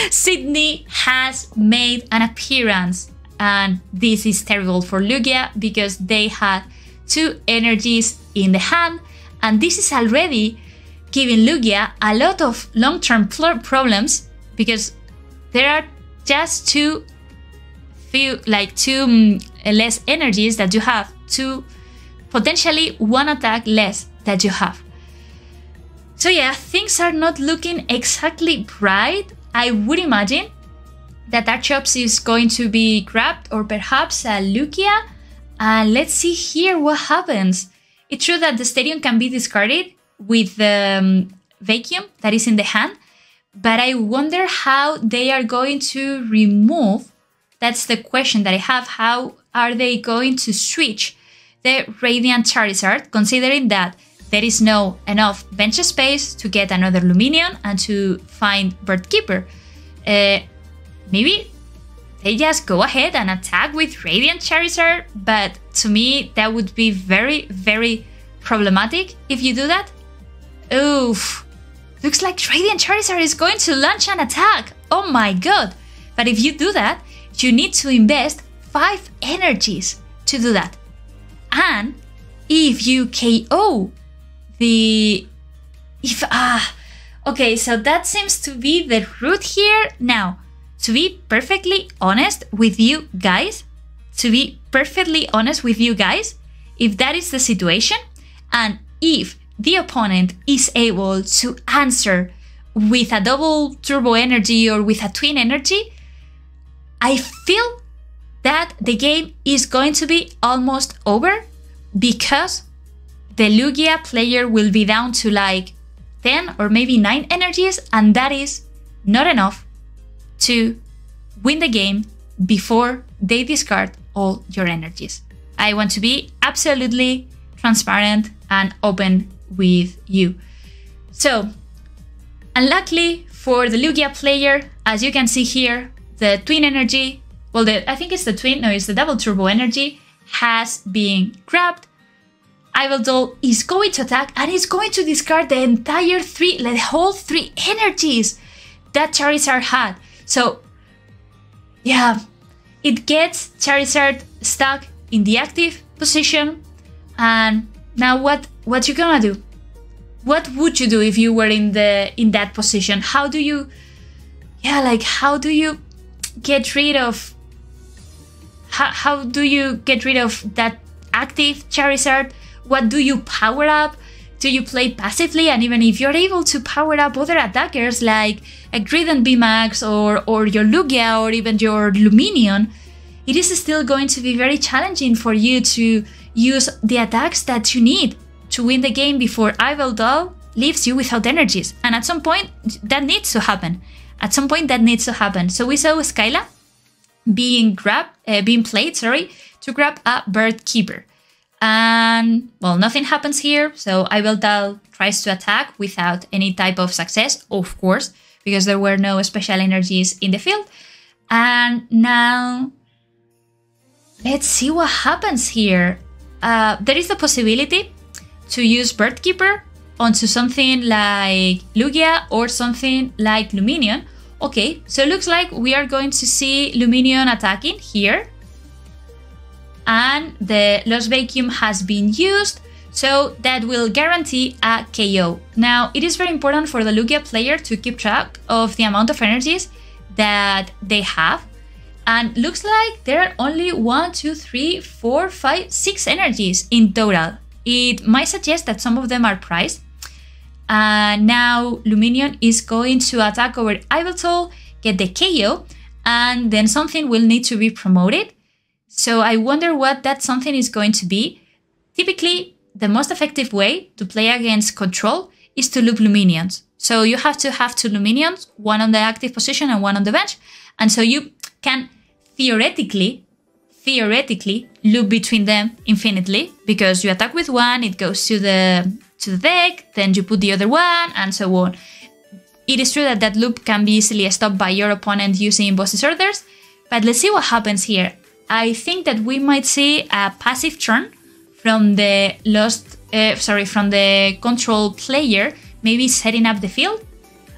Sydney has made an appearance, and this is terrible for Lugia because they had 2 energies in the hand, and this is already giving Lugia a lot of long-term problems because there are just 2 two less energies that you have to potentially one attack less that you have. So yeah, things are not looking exactly bright. I would imagine that Archops is going to be grabbed, or perhaps a Lugia. Let's see here what happens. It's true that the Stadium can be discarded with the Vacuum that is in the hand, but I wonder how they are going to remove. That's the question that I have. How are they going to switch the Radiant Charizard, considering that there is no enough bench space to get another Luminion and to find Bird Keeper? Maybe they just go ahead and attack with Radiant Charizard, but to me that would be very, very problematic if you do that. Oof. Looks like Radiant Charizard is going to launch an attack. Oh my god. But if you do that, you need to invest 5 energies to do that. And if you KO okay, so that seems to be the route here. Now, to be perfectly honest with you guys, if that is the situation, and if the opponent is able to answer with a double turbo energy or with a twin energy, I feel that the game is going to be almost over, because the Lugia player will be down to like 10 or maybe 9 energies, and that is not enough to win the game before they discard all your energies. I want to be absolutely transparent and open with you. So, unluckily for the Lugia player, as you can see here, the twin energy, I think it's the twin, no, it's the double turbo energy, has been grabbed. Yveltal is going to attack and is going to discard the whole 3 energies that Charizard had. So, yeah, it gets Charizard stuck in the active position. And now what you gonna do? What would you do if you were in that position? How do you get rid of that active Charizard? What do you power up? Do you play passively? And even if you're able to power up other attackers like a Grident VMAX or your Lugia or even your Luminion, it is still going to be very challenging for you to use the attacks that you need to win the game before Yveltal leaves you without energies. And at some point, that needs to happen. So we saw Skyla being played to grab a Bird Keeper. And, well, nothing happens here, so Yveltal tries to attack without any type of success, of course, because there were no special energies in the field. And now, let's see what happens here. There is the possibility to use Bird Keeper onto something like Lugia or something like Luminion. Okay, so it looks like we are going to see Luminion attacking here. And the Lost Vacuum has been used, so that will guarantee a KO. Now, it is very important for the Lugia player to keep track of the amount of energies that they have. And looks like there are only 1, 2, 3, 4, 5, 6 energies in total. It might suggest that some of them are prized. Now Luminion is going to attack over Yveltal, get the KO, and then something will need to be promoted. So I wonder what that something is going to be. Typically, the most effective way to play against control is to loop Luminions. So you have to have 2 Luminions, one on the active position and one on the bench. And so you can theoretically loop between them infinitely, because you attack with one, it goes to the deck, then you put the other one, and so on. It is true that that loop can be easily stopped by your opponent using boss's orders, but let's see what happens here. I think that we might see a passive turn from the from the control player, maybe setting up the field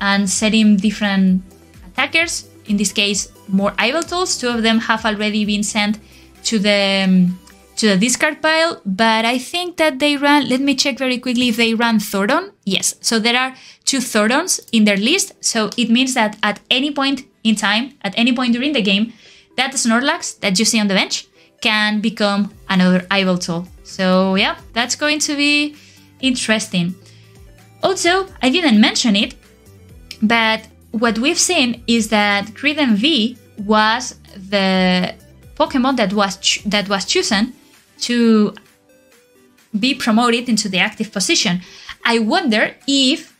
and setting different attackers. In this case, more Yveltals. 2 of them have already been sent to the discard pile, but I think that they ran, let me check very quickly if they ran Thordon. Yes, so there are 2 Thordons in their list, so it means that at any point in time, at any point during the game, that Snorlax that you see on the bench can become another Yveltal. So yeah, that's going to be interesting. Also, I didn't mention it, but what we've seen is that Greedent V was the Pokemon that was chosen to be promoted into the active position. I wonder if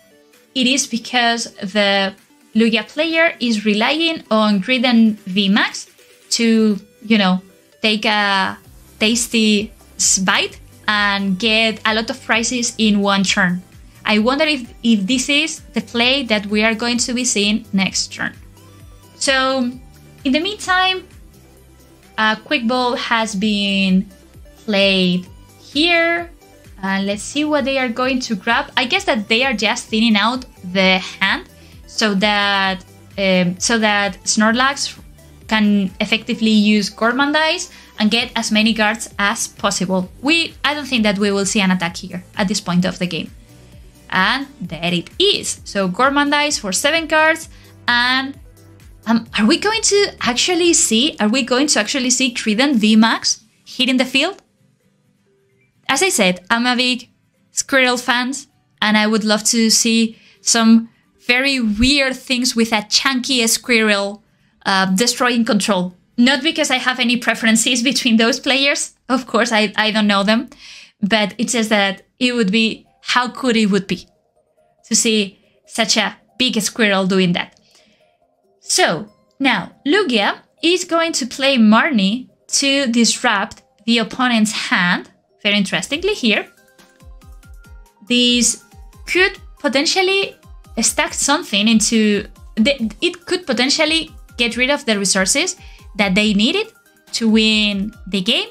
it is because the Lugia player is relying on Greedent V Max to, you know, take a tasty bite and get a lot of prizes in one turn. I wonder if this is the play that we are going to be seeing next turn. So, in the meantime, a Quick Ball has been played here. Let's see what they are going to grab. I guess that they are just thinning out the hand so that Snorlax can effectively use Gormandize and get as many guards as possible. I don't think that we will see an attack here at this point of the game. And there it is. So Gormandize for 7 cards. And are we going to actually see Greedent V Max hitting the field? As I said, I'm a big Squirrel fan, and I would love to see some very weird things with a chunky Squirrel destroying control. Not because I have any preferences between those players. Of course, I don't know them. But it's just that it would be how cool it would be to see such a big Squirrel doing that. So, now, Lugia is going to play Marnie to disrupt the opponent's hand. Very interestingly here. This could potentially stack something into... It could potentially get rid of the resources that they needed to win the game,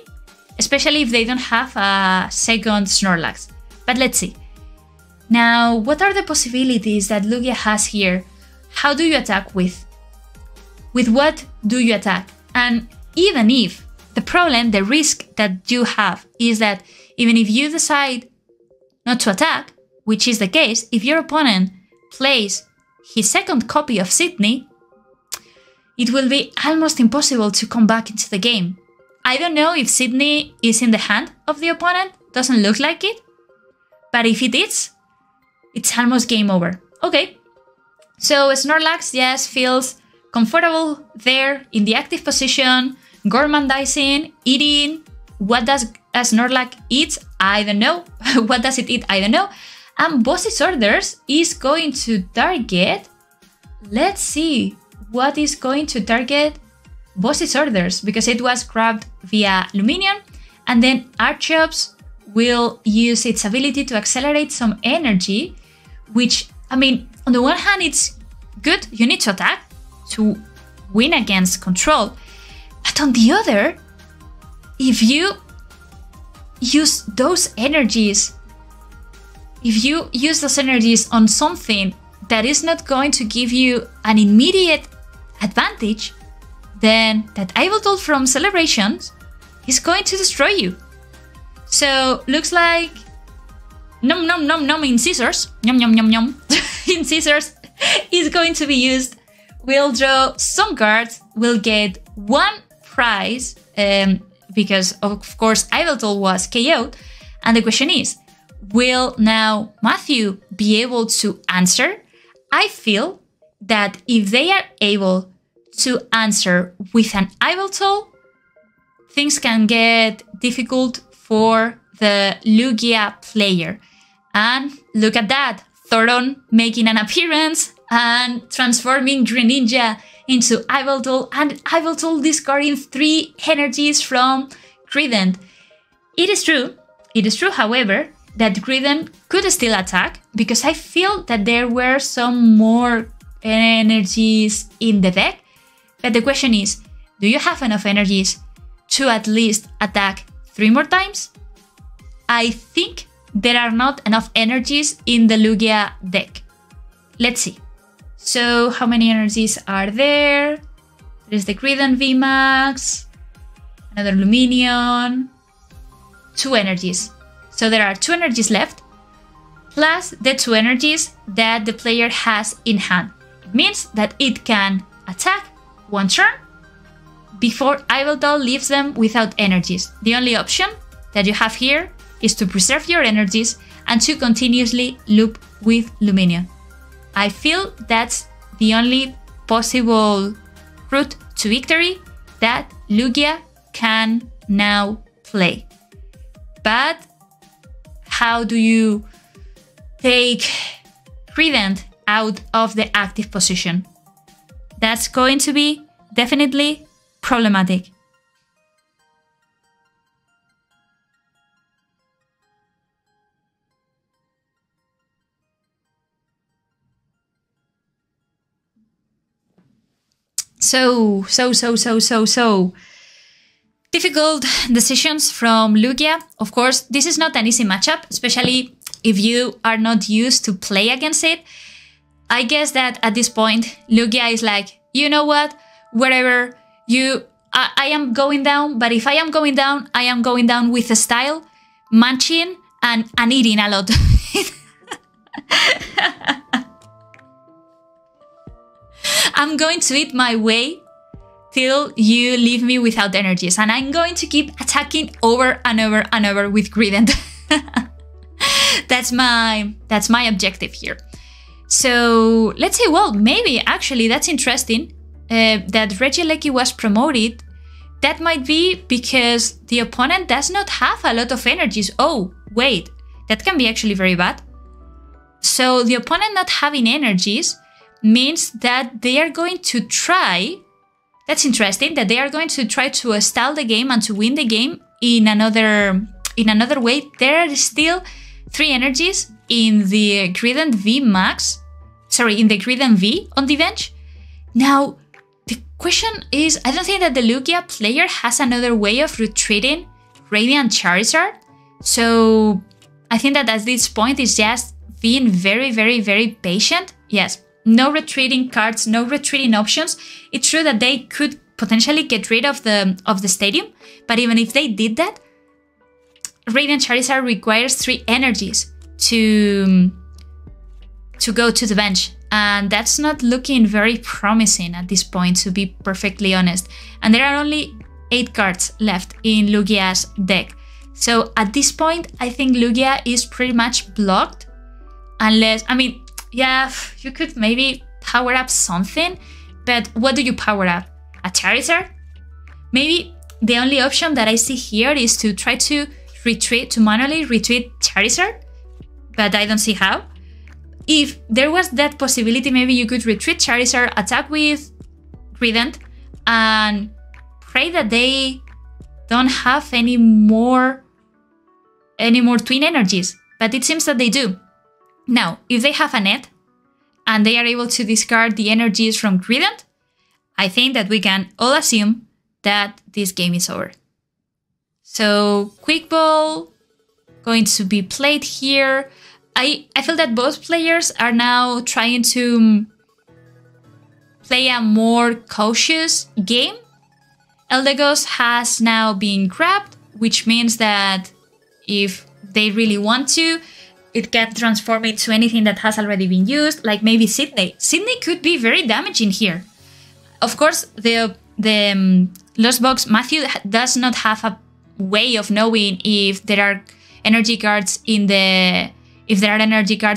especially if they don't have a second Snorlax. But let's see. Now, what are the possibilities that Lugia has here? How do you attack with? With what do you attack? And even if the risk that you have is that even if you decide not to attack, which is the case, if your opponent plays his second copy of Sydney, it will be almost impossible to come back into the game. I don't know if Sydney is in the hand of the opponent, doesn't look like it, but if it is, it's almost game over. Okay, so Snorlax just feels comfortable there in the active position, Gormandizing, eating. What does a Snorlax eat? I don't know. What does it eat? I don't know. And Boss's Orders is going to target... Let's see what is going to target Boss's Orders, because it was grabbed via Luminion, and then Archeops will use its ability to accelerate some energy, which, I mean, on the one hand, it's good. You need to attack to win against control. But on the other, if you use those energies, on something that is not going to give you an immediate advantage, then that Yveltal from Celebrations is going to destroy you. So, looks like nom nom nom nom in scissors, nom nom nom nom in scissors is going to be used. We'll draw some cards, we'll get one prize, because of course Yveltal was KO'd, and the question is, will now Matthew be able to answer? I feel that if they are able to answer with an Yveltal, things can get difficult for the Lugia player. And look at that, Thoron making an appearance and transforming Greninja into Yveltal, and Yveltal discarding 3 energies from Greedent. It is true, however, that Greedent could still attack, because I feel that there were some more energies in the deck. But the question is, do you have enough energies to at least attack 3 more times? I think there are not enough energies in the Lugia deck. Let's see. So, how many energies are there? There's the Greedent VMAX, another Luminion, 2 energies. So there are 2 energies left, plus the 2 energies that the player has in hand. It means that it can attack 1 turn, before Yveltal leaves them without energies. The only option that you have here is to preserve your energies and to continuously loop with Luminion. I feel that's the only possible route to victory that Lugia can now play. But how do you take Trident out of the active position? That's going to be definitely problematic. So difficult decisions from Lugia. Of course, this is not an easy matchup, especially if you are not used to play against it. I guess that at this point, Lugia is like, you know what, wherever I am going down, but if I am going down, I am going down with a style, munching and eating a lot. I'm going to eat my way till you leave me without energies, and I'm going to keep attacking over and over and over with Grident. That's my objective here. So let's say, well, maybe actually that's interesting that Regieleki was promoted. That might be because the opponent does not have a lot of energies. Oh, wait, that can be actually very bad. So the opponent not having energies means that they are going to try, that's interesting, that they are going to try to stall the game and to win the game in another way. There are still 3 energies in the Grident V Max, in the Grident V on the bench. Now, the question is, I don't think that the Lugia player has another way of retreating Radiant Charizard. So I think that at this point is just being very, very, very patient. Yes, no retreating cards, no retreating options. It's true that they could potentially get rid of the stadium, but even if they did that, Radiant Charizard requires 3 energies to go to the bench, and that's not looking very promising at this point, to be perfectly honest. And there are only 8 cards left in Lugia's deck. So at this point, I think Lugia is pretty much blocked, unless, I mean, yeah, you could maybe power up something, but what do you power up? A Charizard? Maybe the only option that I see here is to try to manually retreat Charizard, but I don't see how. If there was that possibility, maybe you could retreat Charizard, attack with Grident, and pray that they don't have any more twin energies, but it seems that they do. Now, if they have a net and they are able to discard the energies from Grident, I think that we can all assume that this game is over. So, Quick Ball going to be played here. I feel that both players are now trying to play a more cautious game. Eldegoss has now been grabbed, which means that if they really want to, it can transform into anything that has already been used, like maybe Sydney. Sydney could be very damaging here. Of course, the Lost Box Matthew does not have a way of knowing if there are energy cards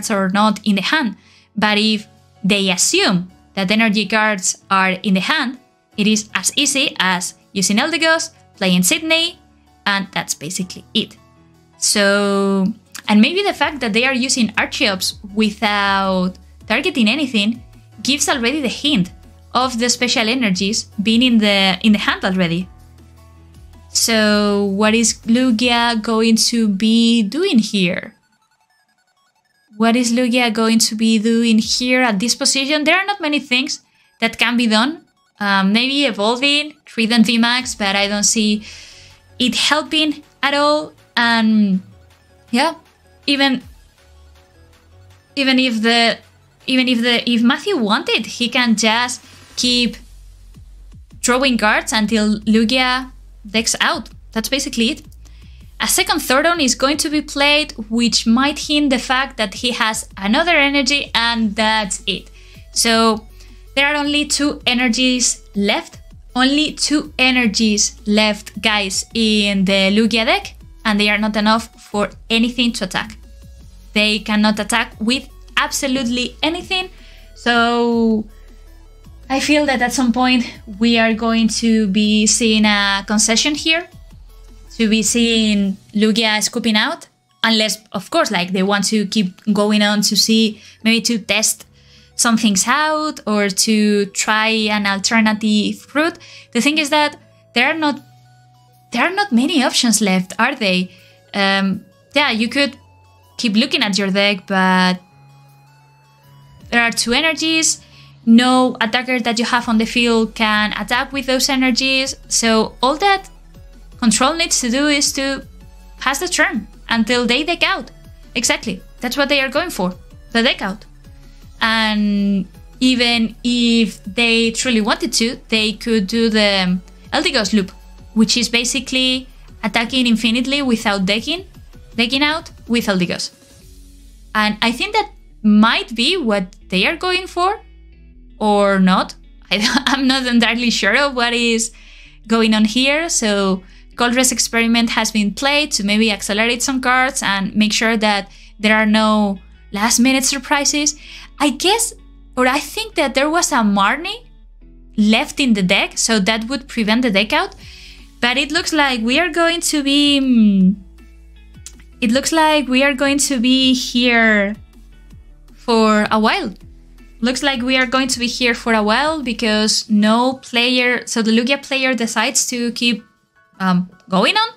or not in the hand. But if they assume that energy cards are in the hand, it is as easy as using Eldegoss, playing Sydney, and that's basically it. So, and maybe the fact that they are using Archeops without targeting anything gives already the hint of the special energies being in the hand already. So what is Lugia going to be doing here? What is Lugia going to be doing here at this position? There are not many things that can be done. Maybe evolving Trident VMAX, but I don't see it helping at all. And yeah, even if Matthew wanted, he can just keep drawing cards until Lugia decks out. That's basically it. A second Thordon is going to be played, which might hint the fact that he has another energy, and that's it. So there are only 2 energies left only 2 energies left, guys, in the Lugia deck, and they are not enough for anything to attack. They cannot attack with absolutely anything. So I feel that at some point we are going to be seeing a concession here, to be seeing Lugia scooping out, unless, of course, like they want to keep going on to see, maybe to test some things out or to try an alternative route. The thing is that there are not many options left, are they? Yeah, you could keep looking at your deck, but there are 2 energies. No attacker that you have on the field can attack with those energies. So all that Control needs to do is to pass the turn until they deck out. Exactly. That's what they are going for. The deck out. And even if they truly wanted to, they could do the Eldegoss loop, which is basically attacking infinitely without decking out with Eldegoss. And I think that might be what they are going for, or not. I'm not entirely sure of what is going on here. So Coldress Experiment has been played to maybe accelerate some cards and make sure that there are no last minute surprises. I guess, or I think that there was a Marnie left in the deck, so that would prevent the deck out. But it looks like we are going to be... It looks like we are going to be here for a while. Looks like we are going to be here for a while because no player... So the Lugia player decides to keep going on.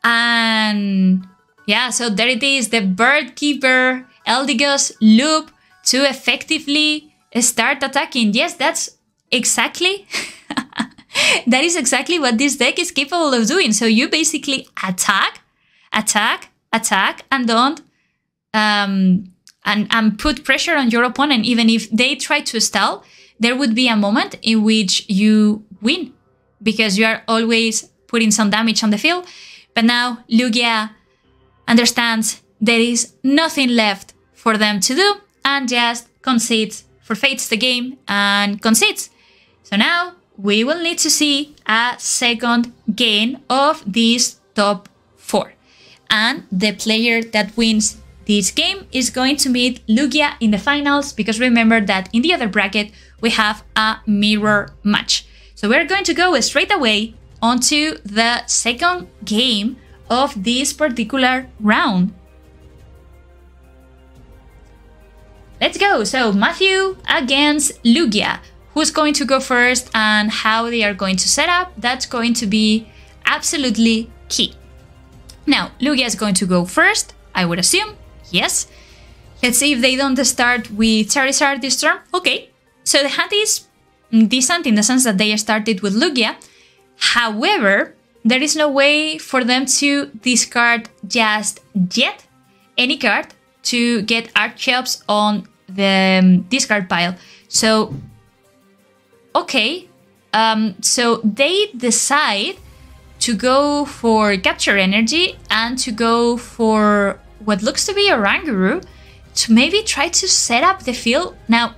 And yeah, so there it is, the Bird Keeper Eldegoss loop to effectively start attacking. Yes, that's exactly... that is exactly what this deck is capable of doing. So you basically attack, and don't... and put pressure on your opponent. Even if they try to stall, there would be a moment in which you win because you are always putting some damage on the field. But now Lugia understands there is nothing left for them to do and just concedes, forfeits the game and concedes. So now we will need to see a second game of these top 4. And the player that wins this game is going to meet Lugia in the finals, because remember that in the other bracket we have a mirror match. So we're going to go straight away onto the second game of this particular round. Let's go. So Matthew against Lugia. Who's going to go first and how they are going to set up? That's going to be absolutely key. Now, Lugia is going to go first, I would assume. Yes. Let's see if they don't start with Charizard this turn. Okay. So the hand is decent in the sense that they started with Lugia. However, there is no way for them to discard just yet any card to get Archeops on the discard pile. So, okay. So they decide to go for Capture Energy and to go for what looks to be Oranguru to maybe try to set up the field. Now,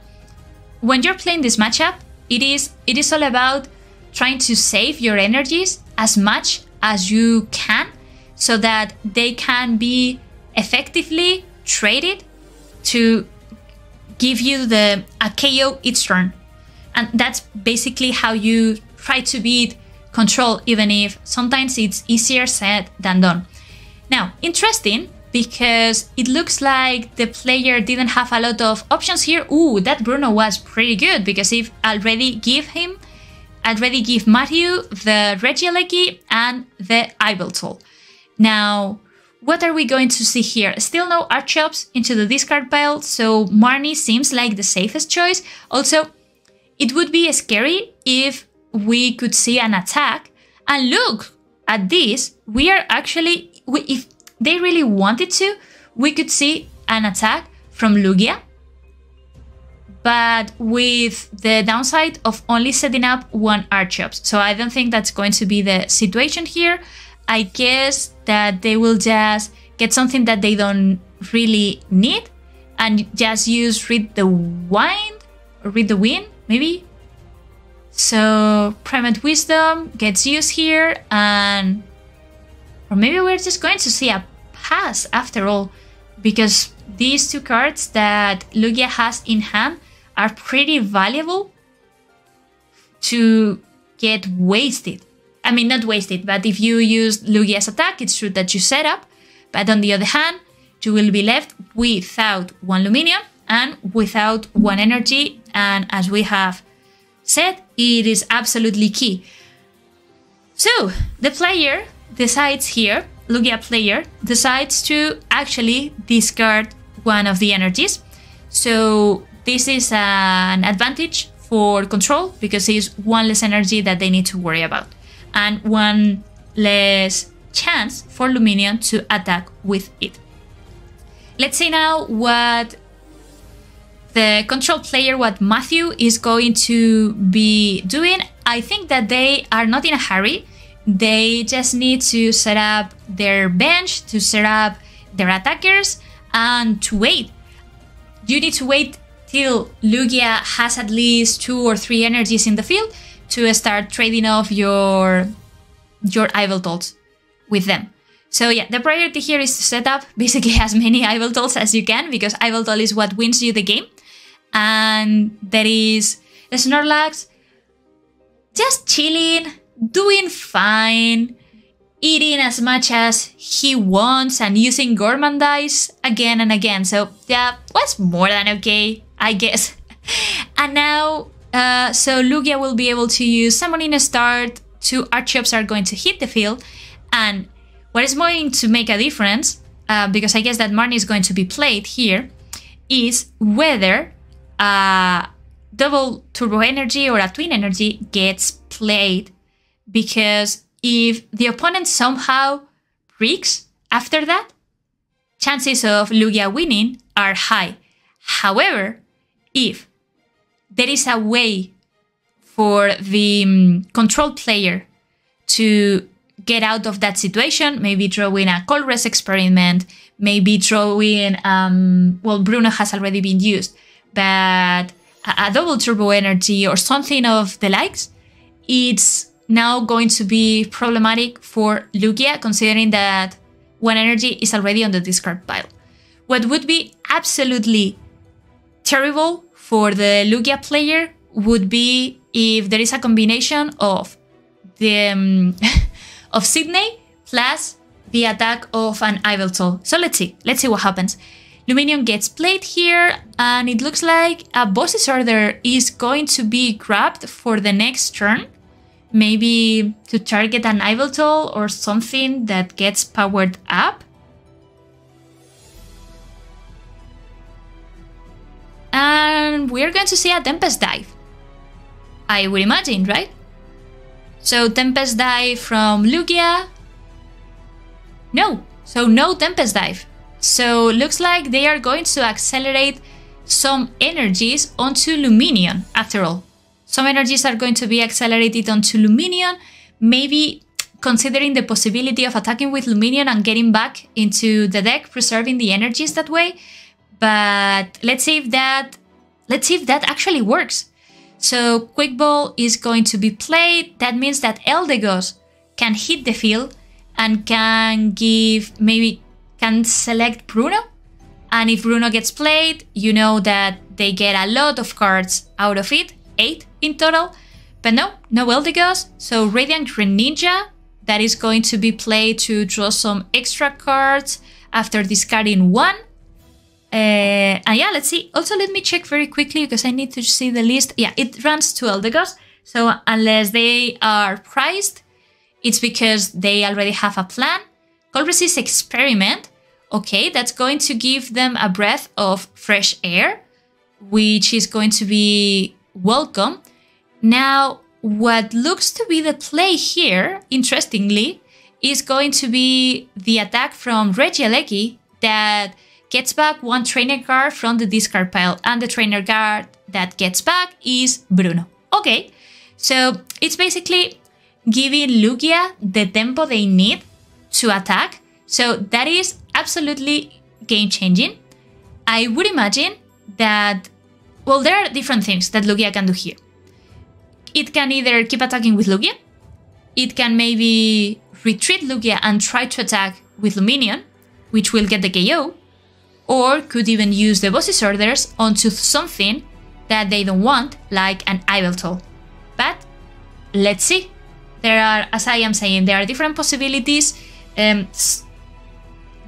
when you're playing this matchup, it is all about trying to save your energies as much as you can so that they can be effectively traded to give you a KO each turn. And that's basically how you try to beat Control, even if sometimes it's easier said than done. Now, interesting, because it looks like the player didn't have a lot of options here. Ooh, that Bruno was pretty good, because it already give Matthew the Regieleki and the Iveltal. Now, what are we going to see here? Still no Archeops into the discard pile, so Marnie seems like the safest choice. Also, it would be scary if we could see an attack. And look at this. We are actually... if they really wanted to, we could see an attack from Lugia, but with the downside of only setting up one Archeops. So I don't think that's going to be the situation here. I guess that they will just get something that they don't really need and just use Read the Wind or Read the Wind, maybe? So Primate Wisdom gets used here, and or maybe we're just going to see a pass after all, because these two cards that Lugia has in hand are pretty valuable to get wasted. I mean, not wasted, but if you use Lugia's attack, it's true that you set up, but on the other hand, you will be left without one Luminion and without one energy, and as we have said, it is absolutely key. So the player decides here, Lugia player decides to actually discard one of the energies. So this is an advantage for control because it's one less energy that they need to worry about and one less chance for Luminion to attack with it. Let's see now what the control player, what Matthew is going to be doing. I think that they are not in a hurry. They just need to set up their bench, to set up their attackers, and to wait. You need to wait till Lugia has at least 2 or 3 energies in the field to start trading off your Yveltals with them. So yeah, the priority here is to set up basically as many Yveltals as you can, because Yveltal is what wins you the game. And there is the Snorlax just chilling, doing fine, eating as much as he wants and using Gormandize again and again. So yeah, was more than okay, I guess. And now, so Lugia will be able to use Summoning Start, 2 Archeops are going to hit the field, and what is going to make a difference, because I guess that Marnie is going to be played here, is whether a double Turbo Energy or a Twin Energy gets played, because if the opponent somehow breaks after that, chances of Lugia winning are high. However, if there is a way for the control player to get out of that situation, maybe drawing a Colress Experiment, maybe drawing, well, Bruno has already been used, but a double Turbo Energy or something of the likes, it's now going to be problematic for Lugia, considering that one energy is already on the discard pile. What would be absolutely terrible for the Lugia player would be if there is a combination of the of Sydney plus the attack of an Yveltal. So let's see what happens. Luminion gets played here, and it looks like a boss's order is going to be grabbed for the next turn. Maybe to target an Yveltal or something that gets powered up. And we're going to see a Tempest Dive, I would imagine, right? So Tempest Dive from Lugia. No, so no Tempest Dive. So looks like they are going to accelerate some energies onto Luminion after all. Some energies are going to be accelerated onto Luminion, maybe considering the possibility of attacking with Luminion and getting back into the deck, preserving the energies that way. But let's see if that actually works. So Quick Ball is going to be played. That means that Eldegoss can hit the field and can select Bruno. And if Bruno gets played, you know that they get a lot of cards out of it, 8 in total. But no Eldegoss. So Radiant Greninja, that is going to be played to draw some extra cards after discarding 1. And yeah, let's see. Also, let me check very quickly because I need to see the list. Yeah, it runs to Eldegoss. So unless they are priced, it's because they already have a plan. Colress's Experiment. Okay, that's going to give them a breath of fresh air, which is going to be welcome. Now, what looks to be the play here, interestingly, is going to be the attack from Regieleki that gets back 1 trainer card from the discard pile, and the trainer card that gets back is Bruno. Okay, so it's basically giving Lugia the tempo they need to attack. So that is absolutely game-changing. I would imagine that, well, there are different things that Lugia can do here. it can either keep attacking with Lugia, it can maybe retreat Lugia and try to attack with Luminion, which will get the KO, or could even use the boss's orders onto something that they don't want, like an Iveltal. But let's see. There are, as I am saying, there are different possibilities.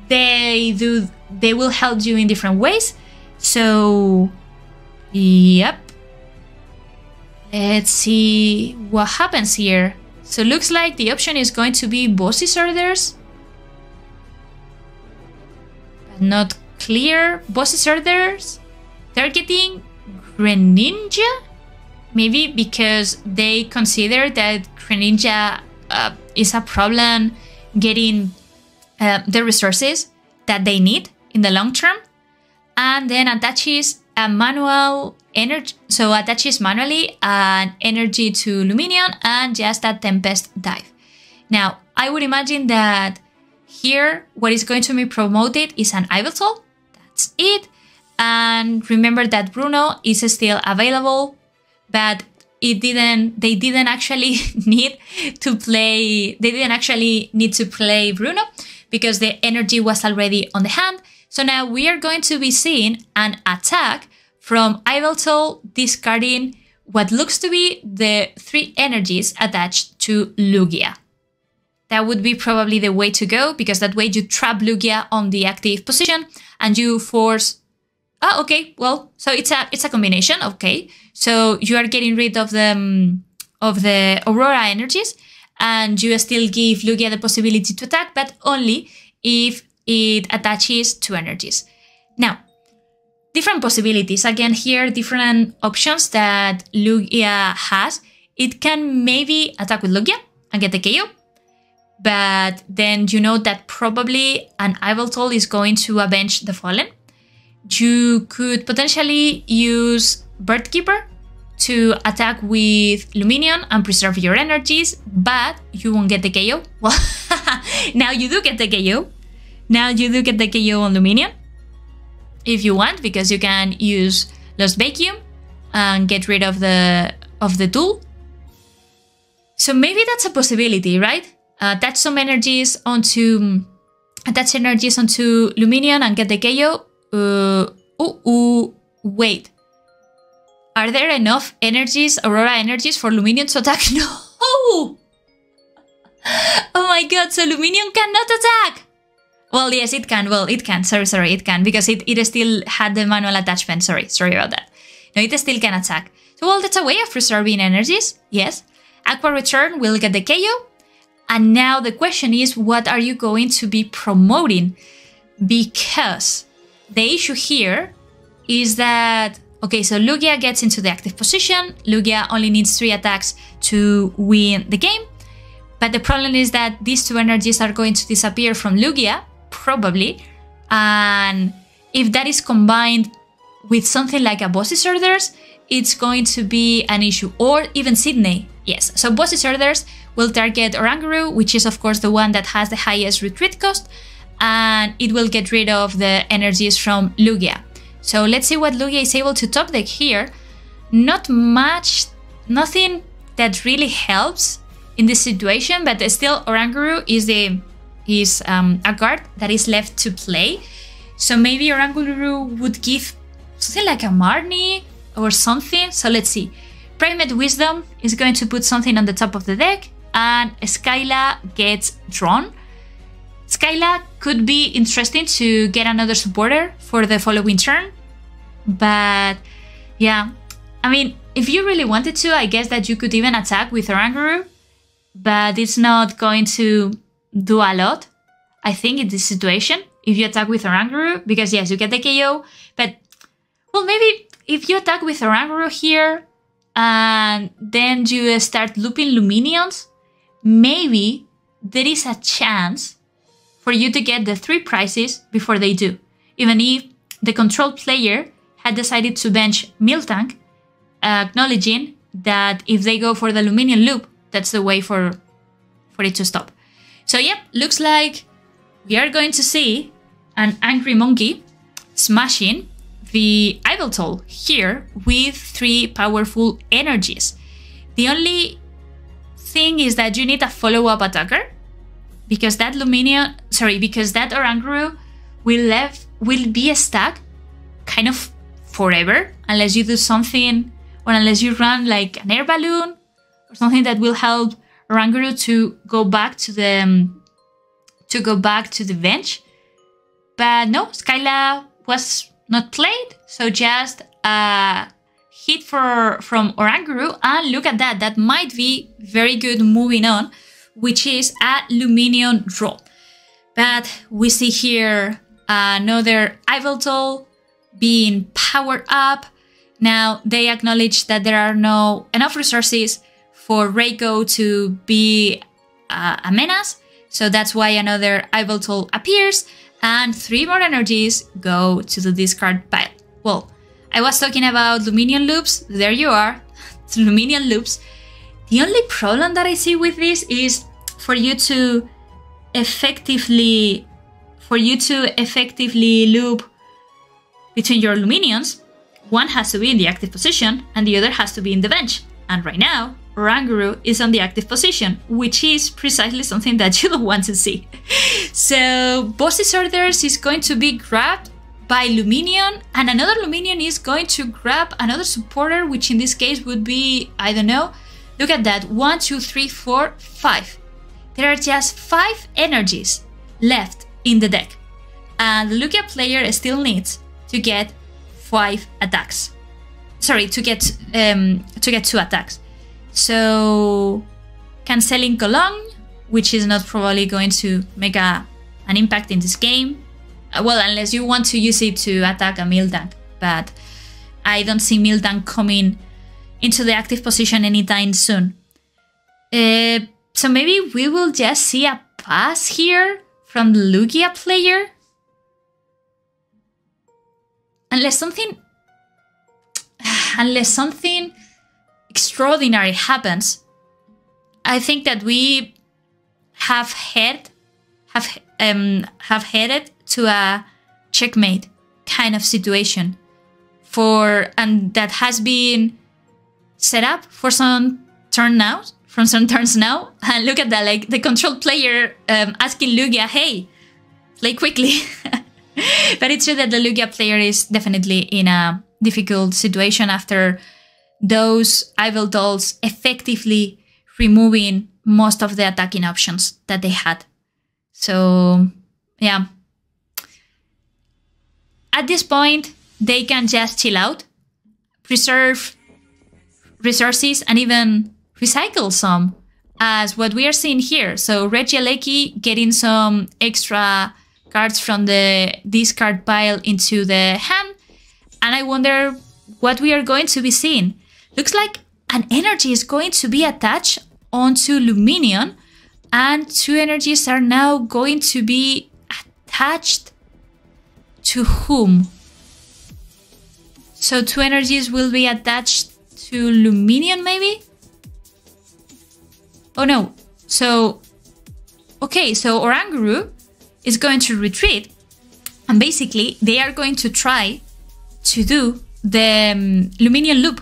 They will help you in different ways. So, yep. Let's see what happens here. So looks like the option is going to be boss's orders. But not clear. Boss's orders targeting Greninja? Maybe because they consider that Greninja is a problem getting the resources that they need in the long term. And then attaches a manual energy, so attaches manually an energy to Luminion and just a Tempest dive. Now, I would imagine that here what is going to be promoted is an Iveltal. That's it. And remember that Bruno is still available, but they didn't actually need to play Bruno because the energy was already on the hand. So now we are going to be seeing an attack from Iveltal discarding what looks to be the 3 energies attached to Lugia. That would be probably the way to go, because that way you trap Lugia on the active position and you force... Oh, okay, well, so it's a combination, okay. So you are getting rid of the Aurora energies and you still give Lugia the possibility to attack, but only if it attaches 2 energies. Now, different possibilities. Again, here, different options that Lugia has. It can maybe attack with Lugia and get the KO. But then you know that probably an Iveltal is going to avenge the Fallen. You could potentially use Birdkeeper to attack with Luminion and preserve your energies, but you won't get the KO. Well, now you do get the KO. Now you do get the KO on Luminion, if you want, because you can use Lost Vacuum and get rid of the tool. So maybe that's a possibility, right? Attach some energies onto Luminion and get the KO. Wait. Are there enough energies, Aurora energies, for Luminion to attack? No! Oh my god, so Luminion cannot attack! Well, yes, it can. Well, it can. Sorry, it can, because it still had the manual attachment. Sorry about that. No, it still can attack. So, well, that's a way of preserving energies. Yes. Aqua Return will get the KO. And now the question is, what are you going to be promoting? Because the issue here is that, okay, so Lugia gets into the active position. Lugia only needs 3 attacks to win the game. But the problem is that these 2 energies are going to disappear from Lugia, probably. And if that is combined with something like a boss's orders, it's going to be an issue. Or even Sydney. Yes, so boss's orders will target Oranguru, which is of course the one that has the highest retreat cost. And it will get rid of the energies from Lugia. So let's see what Lugia is able to top deck here. Not much, nothing that really helps in this situation, but still Oranguru is a card that is left to play. So maybe Oranguru would give something like a Marnie or something. So let's see. Primate Wisdom is going to put something on the top of the deck, and Skyla gets drawn. Skyla could be interesting to get another supporter for the following turn. But yeah, I mean, if you really wanted to, I guess that you could even attack with Oranguru, but it's not going to do a lot, I think, in this situation, if you attack with Oranguru, because yes, you get the KO, but, well, maybe if you attack with Oranguru here, and then you start looping Luminions, maybe there is a chance for you to get the 3 prizes before they do, even if the control player had decided to bench Miltank, acknowledging that if they go for the Luminion loop, that's the way for it to stop. So yep, looks like we are going to see an Angry Monkey smashing the Iveltal here with 3 powerful energies. The only thing is that you need a follow-up attacker, because that Oranguru will be stuck kind of forever unless you do something, or unless you run like an air balloon or something that will help Oranguru to go back to the bench. But no, Skyla was not played, so just a hit from Oranguru, and look at that. That might be very good moving on, which is a Luminion draw. But we see here another Yveltal being powered up. Now they acknowledge that there are no enough resources for Reiko to be a menace, so that's why another Yveltal appears, and 3 more energies go to the discard pile. Well, I was talking about Luminion loops. There you are, it's Luminion loops. The only problem that I see with this is for you to effectively loop between your Luminions, one has to be in the active position and the other has to be in the bench. And right now, Oranguru is on the active position, which is precisely something that you don't want to see. So Boss's Orders is going to be grabbed by Luminion, and another Luminion is going to grab another supporter, which in this case would be, I don't know, look at that, 1, 2, 3, 4, 5. There are just 5 energies left in the deck, and the Lugia player still needs to get 5 attacks. Sorry, to get 2 attacks. So canceling Cologne, which is not probably going to make an impact in this game. Well, unless you want to use it to attack a Miltank, but I don't see Miltank coming into the active position anytime soon. So maybe we will just see a pass here from the Lugia player. Unless something extraordinary happens, I think that we have headed to a checkmate kind of situation and that has been set up for some turns now. And look at that, like the control player asking Lugia, hey, play quickly. But it's true that the Lugia player is definitely in a difficult situation after those Yveltals effectively removing most of the attacking options that they had. So, yeah. At this point, they can just chill out, preserve resources, and even recycle some, as what we are seeing here. So Regieleki getting some extra cards from the discard pile into the hand, and I wonder what we are going to be seeing. Looks like an energy is going to be attached onto Luminion, and 2 energies are now going to be attached to whom? So 2 energies will be attached to Luminion, maybe? Oh no. So, okay, so Oranguru is going to retreat, and basically they are going to try to do the Luminion loop,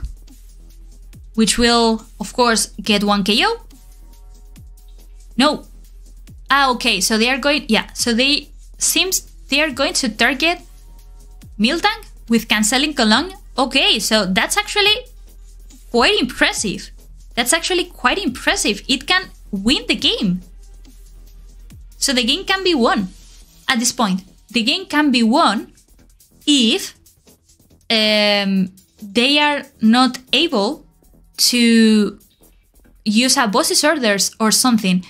which will, of course, get 1 KO. No. Okay, so they are going, so seems they are going to target Miltank with canceling Cologne. Okay, so that's actually quite impressive. It can win the game. So the game can be won at this point. The game can be won if they are not able to use a Boss's Orders or something.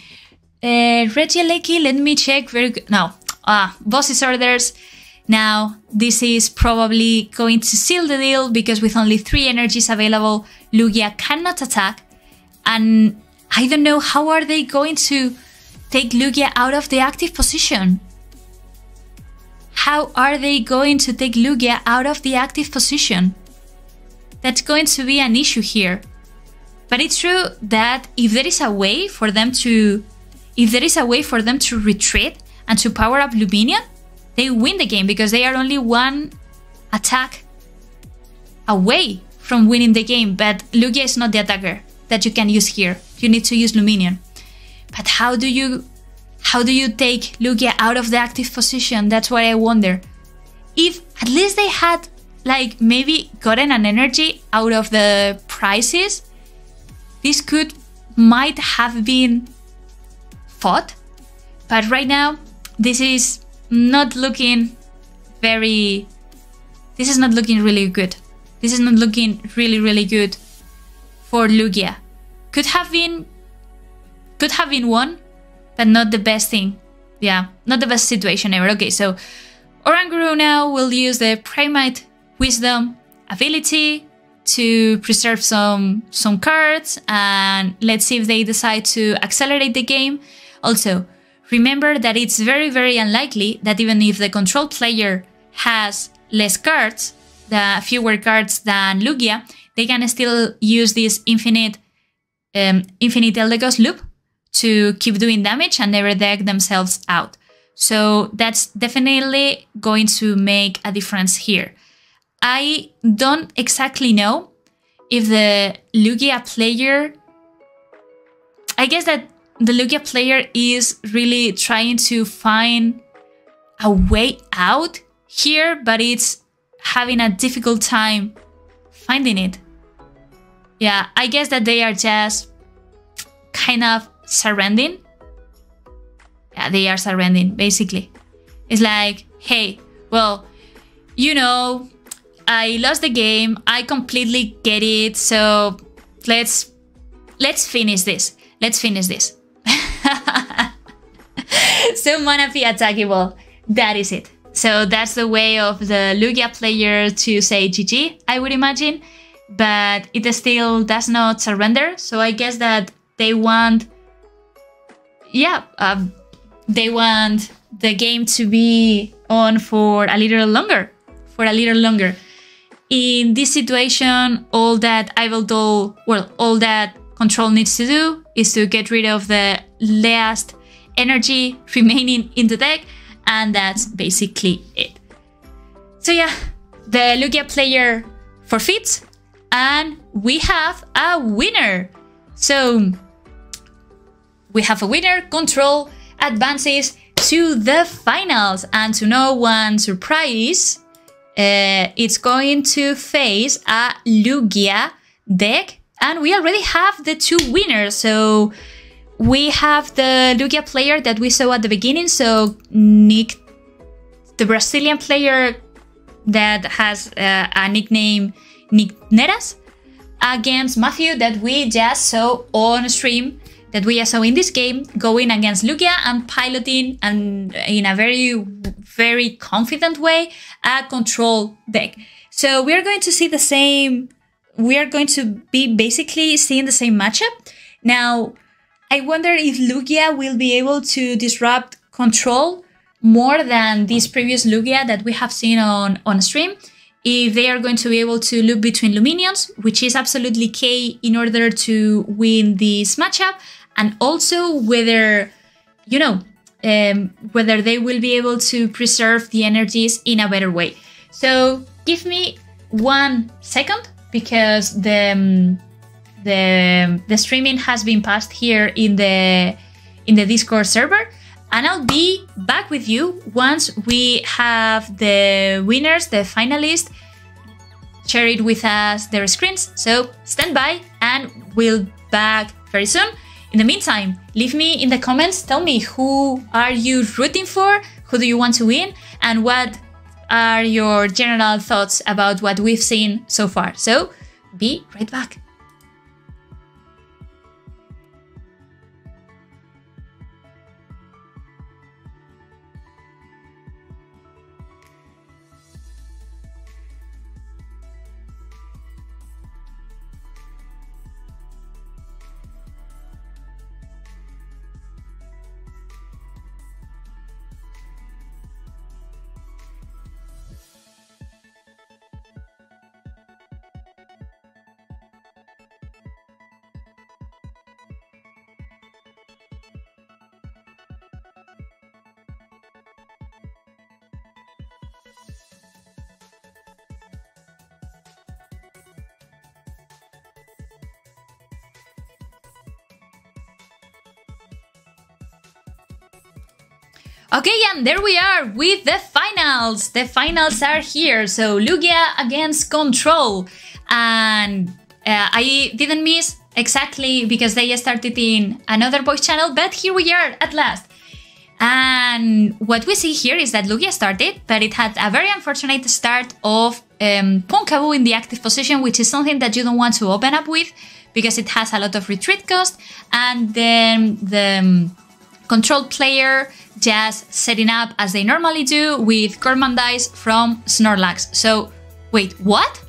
Regieleki, let me check very good. No, Boss's Orders. Now, this is probably going to seal the deal, because with only 3 energies available, Lugia cannot attack. And I don't know, how are they going to take Lugia out of the active position? How are they going to take Lugia out of the active position? That's going to be an issue here. But it's true that if there is a way for them to retreat and to power up Luminion, they win the game, because they are only 1 attack away from winning the game. But Lugia is not the attacker. that you can use here. You need to use Luminion. But how do you take Lugia out of the active position? That's what I wonder. If at least they had like maybe gotten an energy out of the prizes, this might have been fought. But right now, this is not looking really good. This is not looking really good for Lugia. Could have been won, but not the best thing. Yeah, not the best situation ever. Okay, so Oranguru now will use the Primate Wisdom ability to preserve some cards, and let's see if they decide to accelerate the game. Also, remember that it's very unlikely that even if the control player has less cards, fewer cards than Lugia, they can still use this infinite Eldegoss loop to keep doing damage and never deck themselves out. So that's definitely going to make a difference here. I don't exactly know if the Lugia player... I guess that the Lugia player is really trying to find a way out here, but it's having a difficult time finding it. Yeah, I guess that they are just kind of surrendering. Yeah, they are surrendering, basically. It's like, hey, well, you know, I lost the game. I completely get it. So let's finish this. Let's finish this. So Manaphy attackable. That is it. So that's the way of the Lugia player to say GG, I would imagine. But it still does not surrender. So I guess that they want... Yeah, they want the game to be on for a little longer. In this situation, all that all that Control needs to do is to get rid of the last energy remaining in the deck, and that's basically it. So yeah, the Lugia player forfeits, and we have a winner. So we have a winner. Control advances to the finals, and to no one's surprise, it's going to face a Lugia deck, and we already have the two winners. So we have the Lugia player that we saw at the beginning, so Nick, the Brazilian player that has a nickname Nick Neras, against Matthew that we just saw on stream, that we saw in this game, going against Lugia and piloting, and in a very confident way, a control deck. So we are going to see the same, we are going to be basically seeing the same matchup. Now, I wonder if Lugia will be able to disrupt control more than this previous Lugia that we have seen on stream. If they are going to be able to loop between Luminions, which is absolutely key in order to win this matchup, and also whether, you know, whether they will be able to preserve the energies in a better way. So give me 1 second, because the streaming has been passed here in the Discord server, and I'll be back with you once we have the winners, the finalists, shared with us their screens. So stand by, and we'll back very soon. In the meantime, leave me in the comments, tell me who are you rooting for, who do you want to win, and what are your general thoughts about what we've seen so far. So be right back. Okay, and there we are with the finals. The finals are here. So Lugia against Control. And I didn't miss exactly because they started in another voice channel, but here we are at last. And what we see here is that Lugia started, but it had a very unfortunate start of Pumpkaboo in the active position, which is something that you don't want to open up with because it has a lot of retreat cost. And then the Control player just setting up as they normally do with Gormandize from Snorlax. So, wait, what?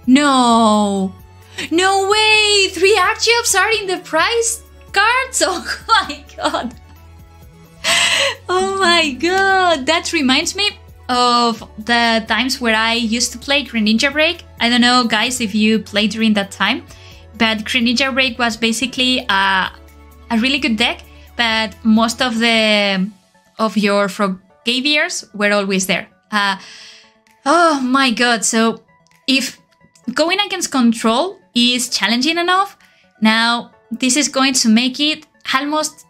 No! No way! 3 Archeops are in the prize cards? Oh my god! Oh my god! That reminds me of the times where I used to play Greninja Break. I don't know, guys, if you played during that time, but Greninja Break was basically a really good deck, but most of your Frogaviers were always there. Oh my god, so if going against Control is challenging enough, now this is going to make it almost,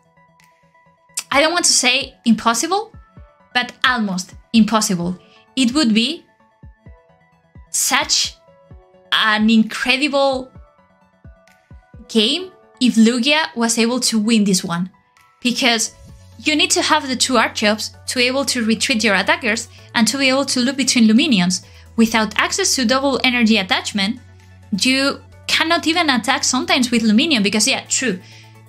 I don't want to say impossible, but almost impossible. It would be such an incredible game if Lugia was able to win this one, because you need to have the 2 Archeops to be able to retreat your attackers and to be able to loop between Luminions. Without access to double energy attachment, you cannot even attack sometimes with Luminion, because yeah, true,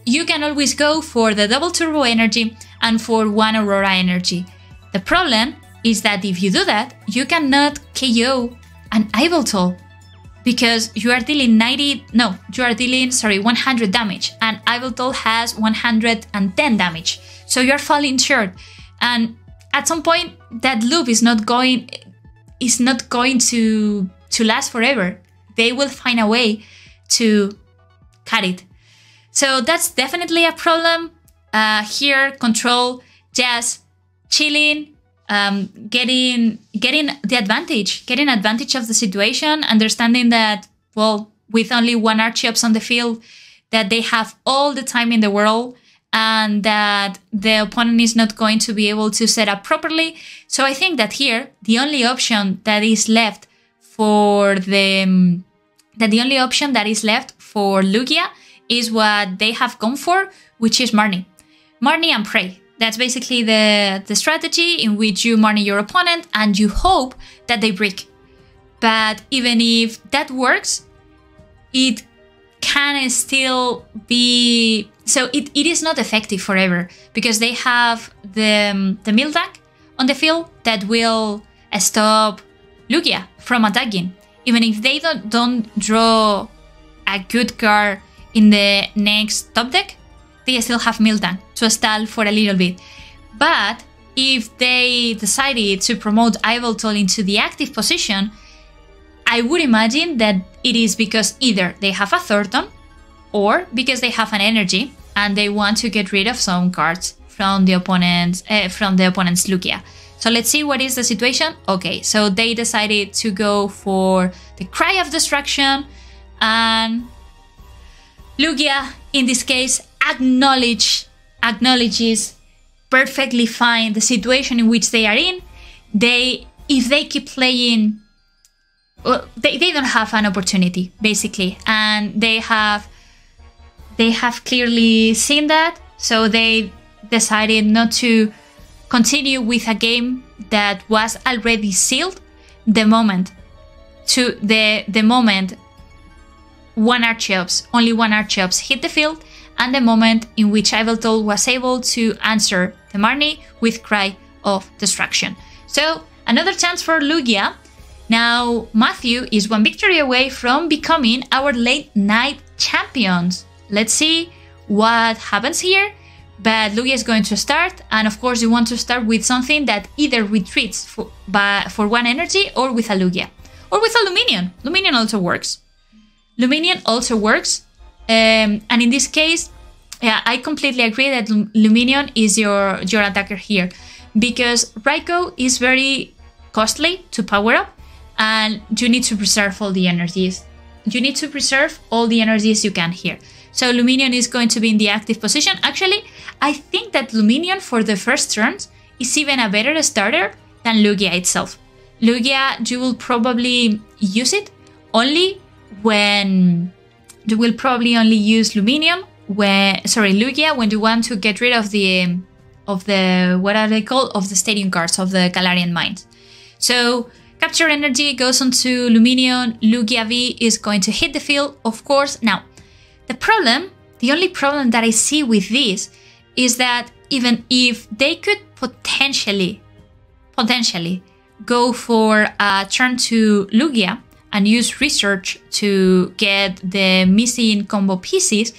you can always go for the double turbo energy and for 1 Aurora energy. The problem is that if you do that, you cannot KO an Yveltal, because you are dealing 100 damage, and Yveltal has 110 damage. So you're falling short. And at some point, that loop is not going to last forever. They will find a way to cut it. So that's definitely a problem. Here, Control just chilling, getting advantage of the situation, understanding that, well, with only 1 Archeops on the field, that they have all the time in the world, and that the opponent is not going to be able to set up properly. So I think that here the only option that is left for Lugia is what they have gone for, which is Marnie and Pray. That's basically the strategy in which you Marnie your opponent and you hope that they break. But even if that works, it can still be... So it is not effective forever, because they have the Miltank on the field that will stop Lugia from attacking. Even if they don't draw a good card in the next top deck, they still have Miltank to stall for a little bit. But if they decided to promote Yveltal into the active position, I would imagine that it is because either they have a Thornton or because they have an energy and they want to get rid of some cards from the opponent's Lugia. So let's see what is the situation. Okay, so they decided to go for the Cry of Destruction, and Lugia, in this case, acknowledges perfectly fine the situation in which they are in. If they keep playing, well, they don't have an opportunity, basically, and they have clearly seen that, so they decided not to continue with a game that was already sealed the moment only one Archeops hit the field, and the moment in which Yveltal was able to answer the Marnie with Cry of Destruction. So another chance for Lugia. Now Matthew is 1 victory away from becoming our late night champions. Let's see what happens here. But Lugia is going to start, and of course you want to start with something that either retreats for 1 energy, or with a Lugia, or with a Luminion. Luminion also works. And in this case, yeah, I completely agree that Luminion is your attacker here, because Raikou is very costly to power up, and you need to preserve all the energies. You need to preserve all the energies you can here. So Luminion is going to be in the active position. Actually, I think that Luminion for the first turns is even a better starter than Lugia itself. Lugia, you will probably use it only when... You will probably only use Luminion when... Sorry, Lugia when you want to get rid of the... what are they called? Of the stadium cards, of the Galarian Mines. So... Capture Energy goes onto Luminion, Lugia V is going to hit the field, of course. Now, the only problem that I see with this is that even if they could potentially go for a turn to Lugia and use Research to get the missing combo pieces,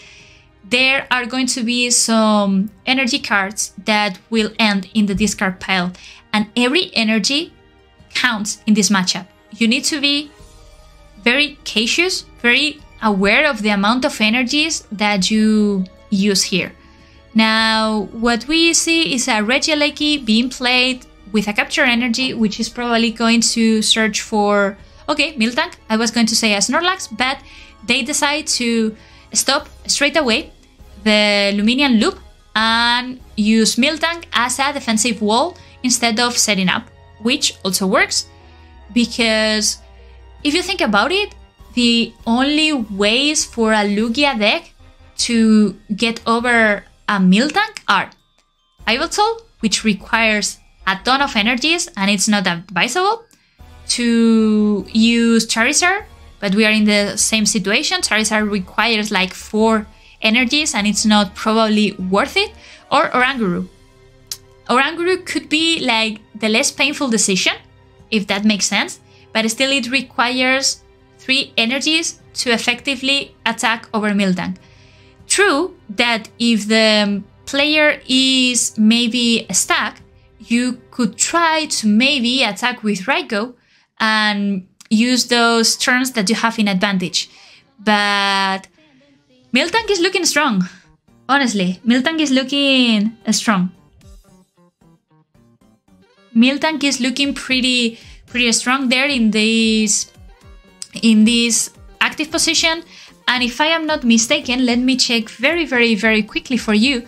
there are going to be some energy cards that will end in the discard pile. And every energy counts in this matchup. You need to be very cautious, very aware of the amount of energies that you use here. Now, what we see is a Regieleki being played with a Capture Energy, which is probably going to search for, okay, Miltank. I was going to say a Snorlax, but they decide to stop straight away the Luminion loop and use Miltank as a defensive wall instead of setting up, which also works, because if you think about it, the only ways for a Lugia deck to get over a Miltank are Yveltal, which requires a ton of energies and it's not advisable, to use Charizard, but we are in the same situation. Charizard requires like 4 energies and it's not probably worth it, or Oranguru. Oranguru could be like the less painful decision, if that makes sense, but still it requires 3 energies to effectively attack over Miltank. True that if the player is maybe stuck, you could try to maybe attack with Raikou and use those turns that you have in advantage. But Miltank is looking strong. Honestly, Miltank is looking strong. Miltank is looking pretty strong there in this active position. And if I am not mistaken, let me check very quickly for you.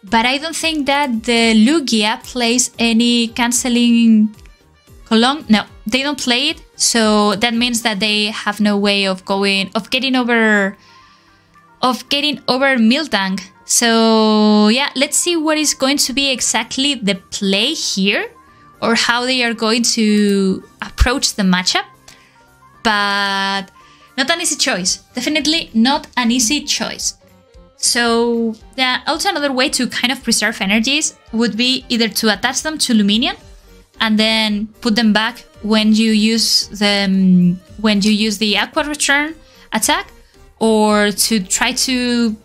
But I don't think that the Lugia plays any cancelling column. No, they don't play it. So that means that they have no way of getting over Miltank. So yeah, let's see what is going to be exactly the play here, or how they are going to approach the matchup. But not an easy choice. Definitely not an easy choice. So yeah, also another way to kind of preserve energies would be either to attach them to Luminion and then put them back when you use the Aqua Return attack, or to try to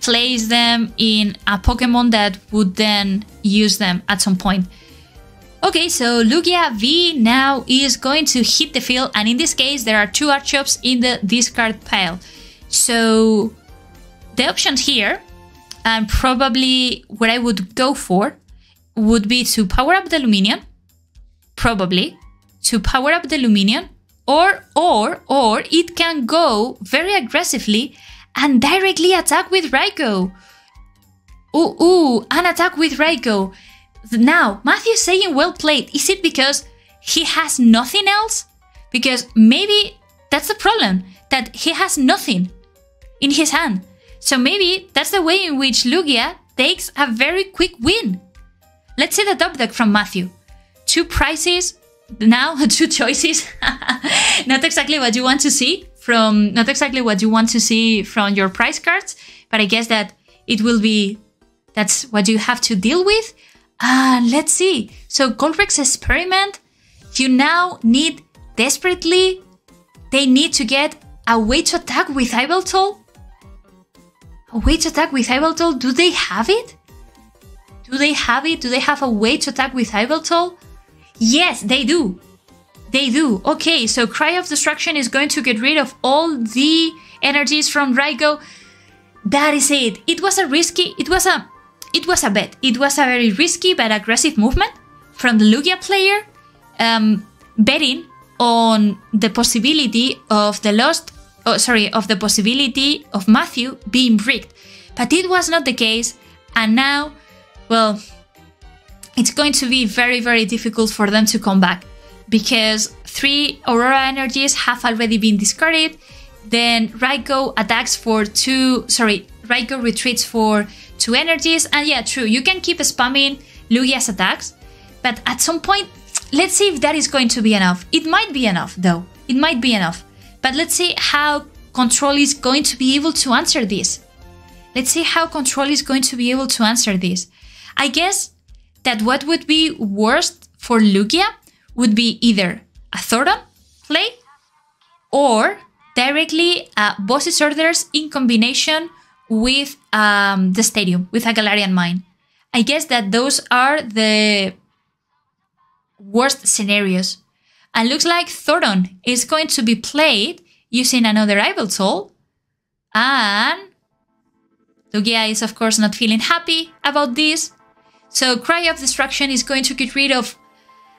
place them in a Pokemon that would then use them at some point. Okay, so Lugia V now is going to hit the field, and in this case there are 2 Archops in the discard pile. So the options here, and probably what I would go for, would be to power up the Luminion, probably, to power up the Luminion, or it can go very aggressively and directly attack with Raikou. An attack with Raikou. Now, Matthew is saying well played. Is it because he has nothing else? Because maybe that's the problem, that he has nothing in his hand. So maybe that's the way in which Lugia takes a very quick win. Let's see the top deck from Matthew. 2 prizes, now 2 choices. Not exactly what you want to see from your prize cards, but I guess that it will be, that's what you have to deal with. Let's see. So Goldrex Experiment, you now need desperately, they need to get a way to attack with Yveltal. A way to attack with Yveltal? Do they have it? Do they have it? Do they have a way to attack with Yveltal? Yes, they do. They do. Okay, so Cry of Destruction is going to get rid of all the energies from Raikou. That is it. It was a bet. It was a very risky but aggressive movement from the Lugia player, betting on the possibility of the lost of the possibility of Matthew being bricked. But it was not the case, and now, well, it's going to be very, very difficult for them to come back, because 3 Aurora energies have already been discarded. Then Raiko attacks for 2, Raiko retreats for 2 energies, and yeah, true, you can keep spamming Lugia's attacks, but at some point, let's see if that is going to be enough. It might be enough, though. It might be enough. But let's see how Control is going to be able to answer this. Let's see how Control is going to be able to answer this. I guess that what would be worst for Lugia would be either a Thoron play or directly Boss's Orders in combination with the Stadium, with a Galarian Mine. I guess that those are the worst scenarios. And looks like Thoron is going to be played using another Yveltal. And Lugia is of course not feeling happy about this. So Cry of Destruction is going to get rid of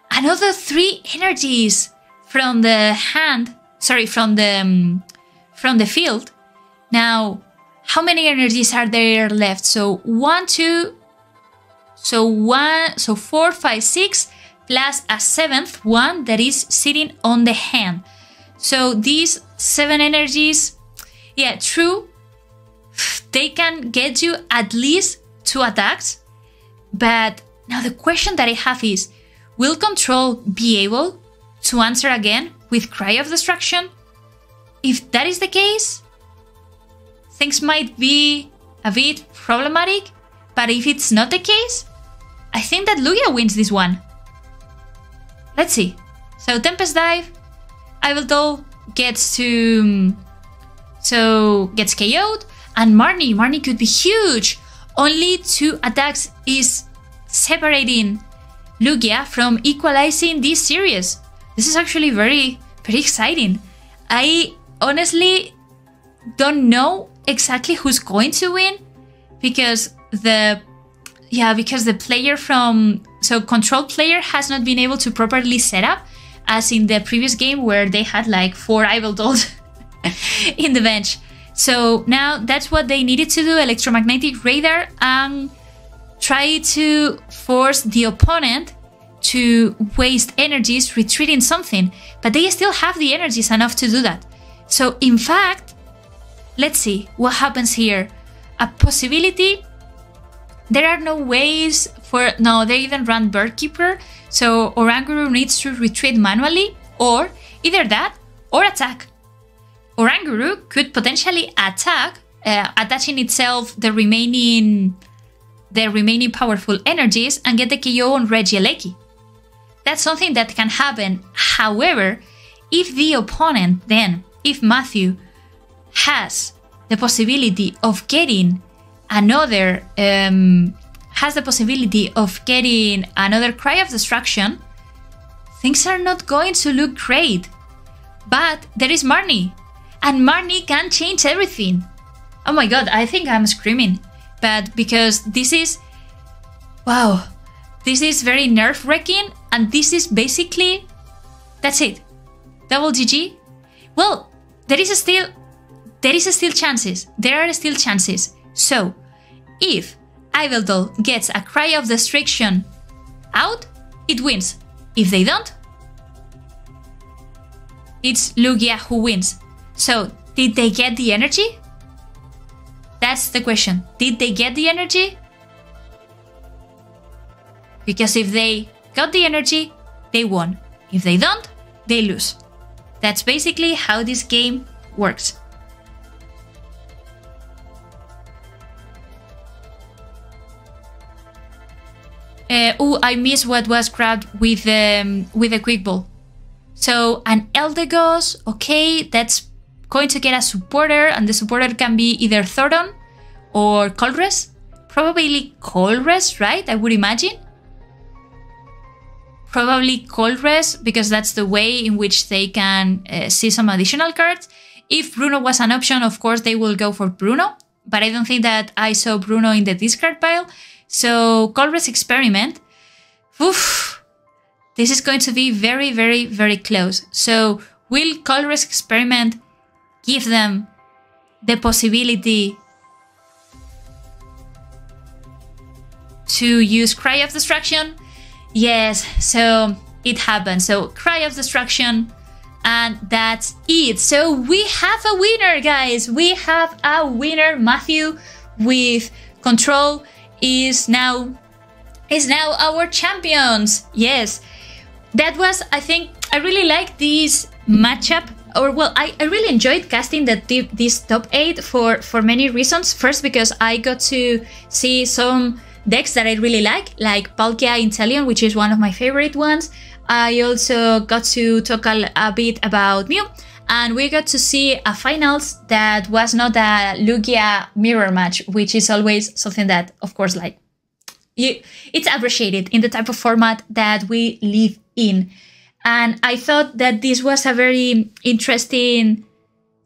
another 3 energies from the hand, from the field. Now, how many energies are there left? So 1, 2, so 4, 5, 6, plus a 7th one that is sitting on the hand. So these 7 energies, yeah, true, they can get you at least 2 attacks. But now the question that I have is, will Control be able to answer again with Cry of Destruction? If that is the case, things might be a bit problematic. But if it's not the case, I think that Lugia wins this one. Let's see. So Tempest Dive, Yveltal gets KO'd, and Marnie could be huge. Only 2 attacks is separating Lugia from equalizing this series. This is actually very, very exciting. I honestly don't know exactly who's going to win, because the player Control player has not been able to properly set up, as in the previous game where they had like 4 Yveltals in the bench. So now that's what they needed to do, Electromagnetic Radar, and try to force the opponent to waste energies retreating something. But they still have the energies enough to do that. So in fact, let's see what happens here. A possibility, there are no ways for, no, they even run Birdkeeper, so Oranguru needs to retreat manually, or either that or attack. Oranguru could potentially attack, attaching itself the remaining powerful energies and get the KO on Regieleki. That's something that can happen. However, if the opponent then, if Matthew has the possibility of getting another Cry of Destruction, things are not going to look great. But there is Marnie, and Marnie can change everything. Oh my god, I think I'm screaming. But because this is, wow, this is very nerve-wracking, and this is basically, that's it. Double GG. Well, there are still chances. There are still chances. So, if Yveltal gets a Cry of Destruction out, it wins. If they don't, it's Lugia who wins. So, did they get the energy? That's the question. Did they get the energy? Because if they got the energy, they won. If they don't, they lose. That's basically how this game works. I missed what was grabbed with a quick ball. So an Eldegoss, okay, that's going to get a supporter, and the supporter can be either Thoron or Colress. Probably Colress, right? I would imagine. Probably Colress, because that's the way in which they can see some additional cards. If Bruno was an option, of course, they will go for Bruno. But I don't think that I saw Bruno in the discard pile. So Colress Experiment. Oof. This is going to be very, very, very close. So will Colress Experiment give them the possibility to use Cry of Destruction? Yes, so it happened. So Cry of Destruction, and that's it. So we have a winner, guys. We have a winner. Matthew with Control is now our champions. Yes, that was, I think, I really like this matchup. Or well, I really enjoyed casting this top 8 for many reasons. First, because I got to see some decks that I really like Palkia Inteleon, which is one of my favorite ones. I also got to talk a bit about Mew, and we got to see a finals that was not a Lugia mirror match, which is always something that, of course, like it's appreciated in the type of format that we live in. And I thought that this was a very interesting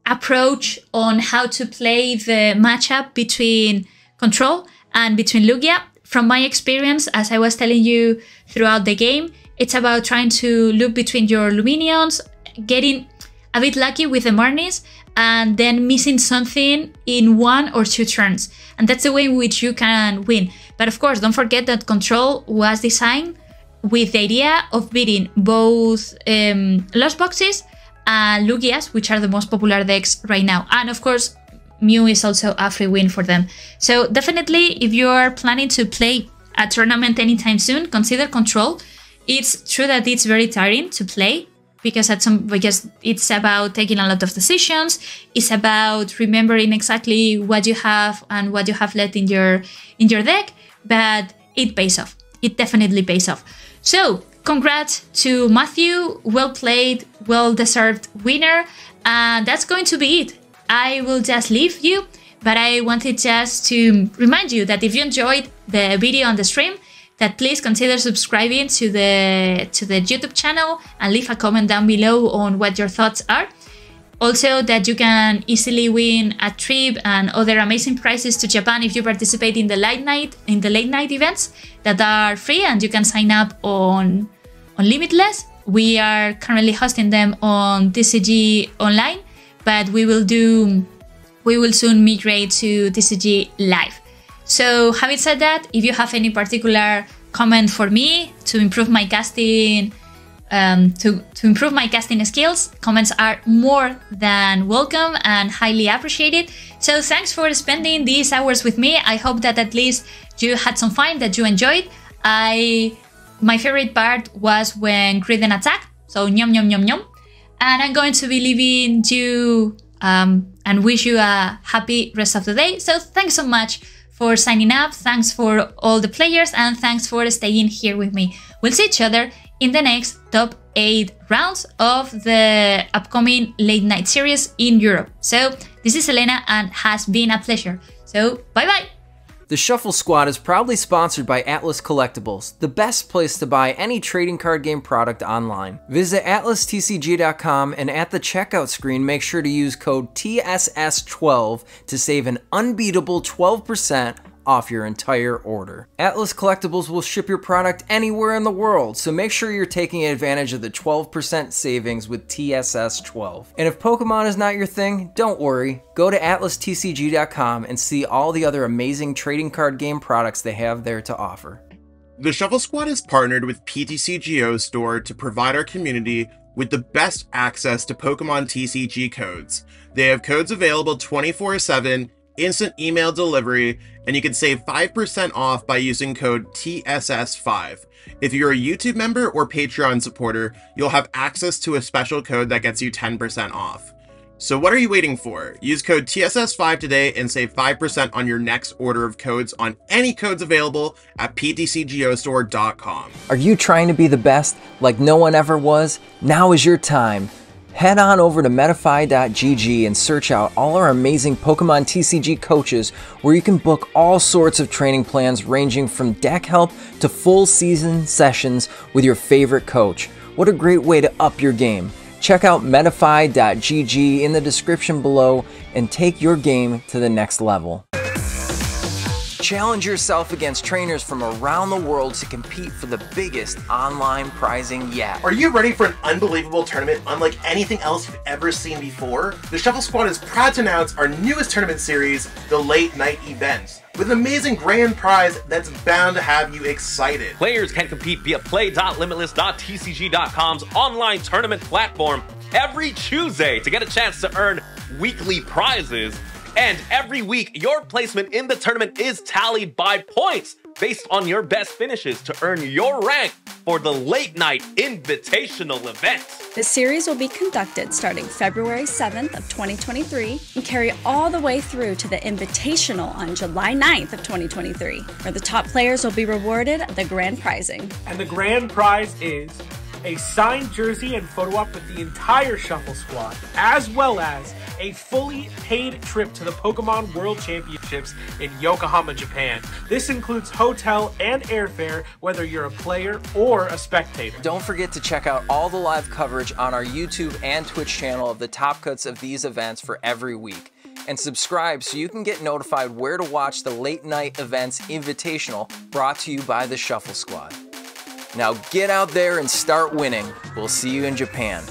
approach on how to play the matchup between Control and between Lugia. From my experience, as I was telling you throughout the game, it's about trying to look between your Luminions, getting a bit lucky with the Marnies, and then missing something in 1 or 2 turns. And that's the way in which you can win. But of course, don't forget that Control was designed with the idea of beating both Lost Boxes and Lugias, which are the most popular decks right now. And of course, Mew is also a free win for them. So definitely, if you're planning to play a tournament anytime soon, consider Control. It's true that it's very tiring to play because it's about taking a lot of decisions. It's about remembering exactly what you have and what you have left in your deck, but it pays off. It definitely pays off. So congrats to Matthew. Well played, well-deserved winner. And that's going to be it. I will just leave you, but I wanted just to remind you that if you enjoyed the video on the stream, that please consider subscribing to the YouTube channel and leave a comment down below on what your thoughts are. Also, that you can easily win a trip and other amazing prizes to Japan if you participate in the late night events that are free, and you can sign up on Limitless. We are currently hosting them on TCG Online, but we will soon migrate to TCG Live. So having said that, if you have any particular comment for me to improve my casting, to improve my casting skills, comments are more than welcome and highly appreciated. So thanks for spending these hours with me. I hope that at least you had some fun, that you enjoyed. My favorite part was when Griden attacked, so nyom nyom nyom nyom. And I'm going to be leaving you and wish you a happy rest of the day. So thanks so much for signing up, thanks for all the players, and thanks for staying here with me. We'll see each other in the next top 8 rounds of the upcoming late night series in Europe. So this is Elena and has been a pleasure. So bye bye! The Shuffle Squad is proudly sponsored by Atlas Collectibles, the best place to buy any trading card game product online. Visit atlastcg.com and at the checkout screen make sure to use code TSS12 to save an unbeatable 12% off your entire order. Atlas Collectibles will ship your product anywhere in the world, so make sure you're taking advantage of the 12% savings with TSS12. And if Pokemon is not your thing, don't worry. Go to atlastcg.com and see all the other amazing trading card game products they have there to offer. The Shuffle Squad is partnered with PTCGO Store to provide our community with the best access to Pokemon TCG codes. They have codes available 24/7, instant email delivery, and you can save 5% off by using code TSS5. If you're a YouTube member or Patreon supporter, you'll have access to a special code that gets you 10% off. So what are you waiting for? Use code TSS5 today and save 5% on your next order of codes on any codes available at ptcgostore.com. Are you trying to be the best like no one ever was? Now is your time. Head on over to Metafy.gg and search out all our amazing Pokemon TCG coaches where you can book all sorts of training plans ranging from deck help to full season sessions with your favorite coach. What a great way to up your game. Check out Metafy.gg in the description below and take your game to the next level. Challenge yourself against trainers from around the world to compete for the biggest online prizing yet. Are you ready for an unbelievable tournament unlike anything else you've ever seen before? The Shuffle Squad is proud to announce our newest tournament series, the Late Night Event, with an amazing grand prize that's bound to have you excited. Players can compete via play.limitless.tcg.com's online tournament platform every Tuesday to get a chance to earn weekly prizes. And every week, your placement in the tournament is tallied by points based on your best finishes to earn your rank for the Late Night Invitational event. The series will be conducted starting February 7th of 2023 and carry all the way through to the Invitational on July 9th of 2023, where the top players will be rewarded the grand prizing. And the grand prize is a signed jersey and photo op with the entire Shuffle Squad, as well as a fully paid trip to the Pokemon World Championships in Yokohama, Japan. This includes hotel and airfare, whether you're a player or a spectator. Don't forget to check out all the live coverage on our YouTube and Twitch channel of the top cuts of these events for every week. And subscribe so you can get notified where to watch the Late Night Events Invitational brought to you by the Shuffle Squad. Now get out there and start winning. We'll see you in Japan.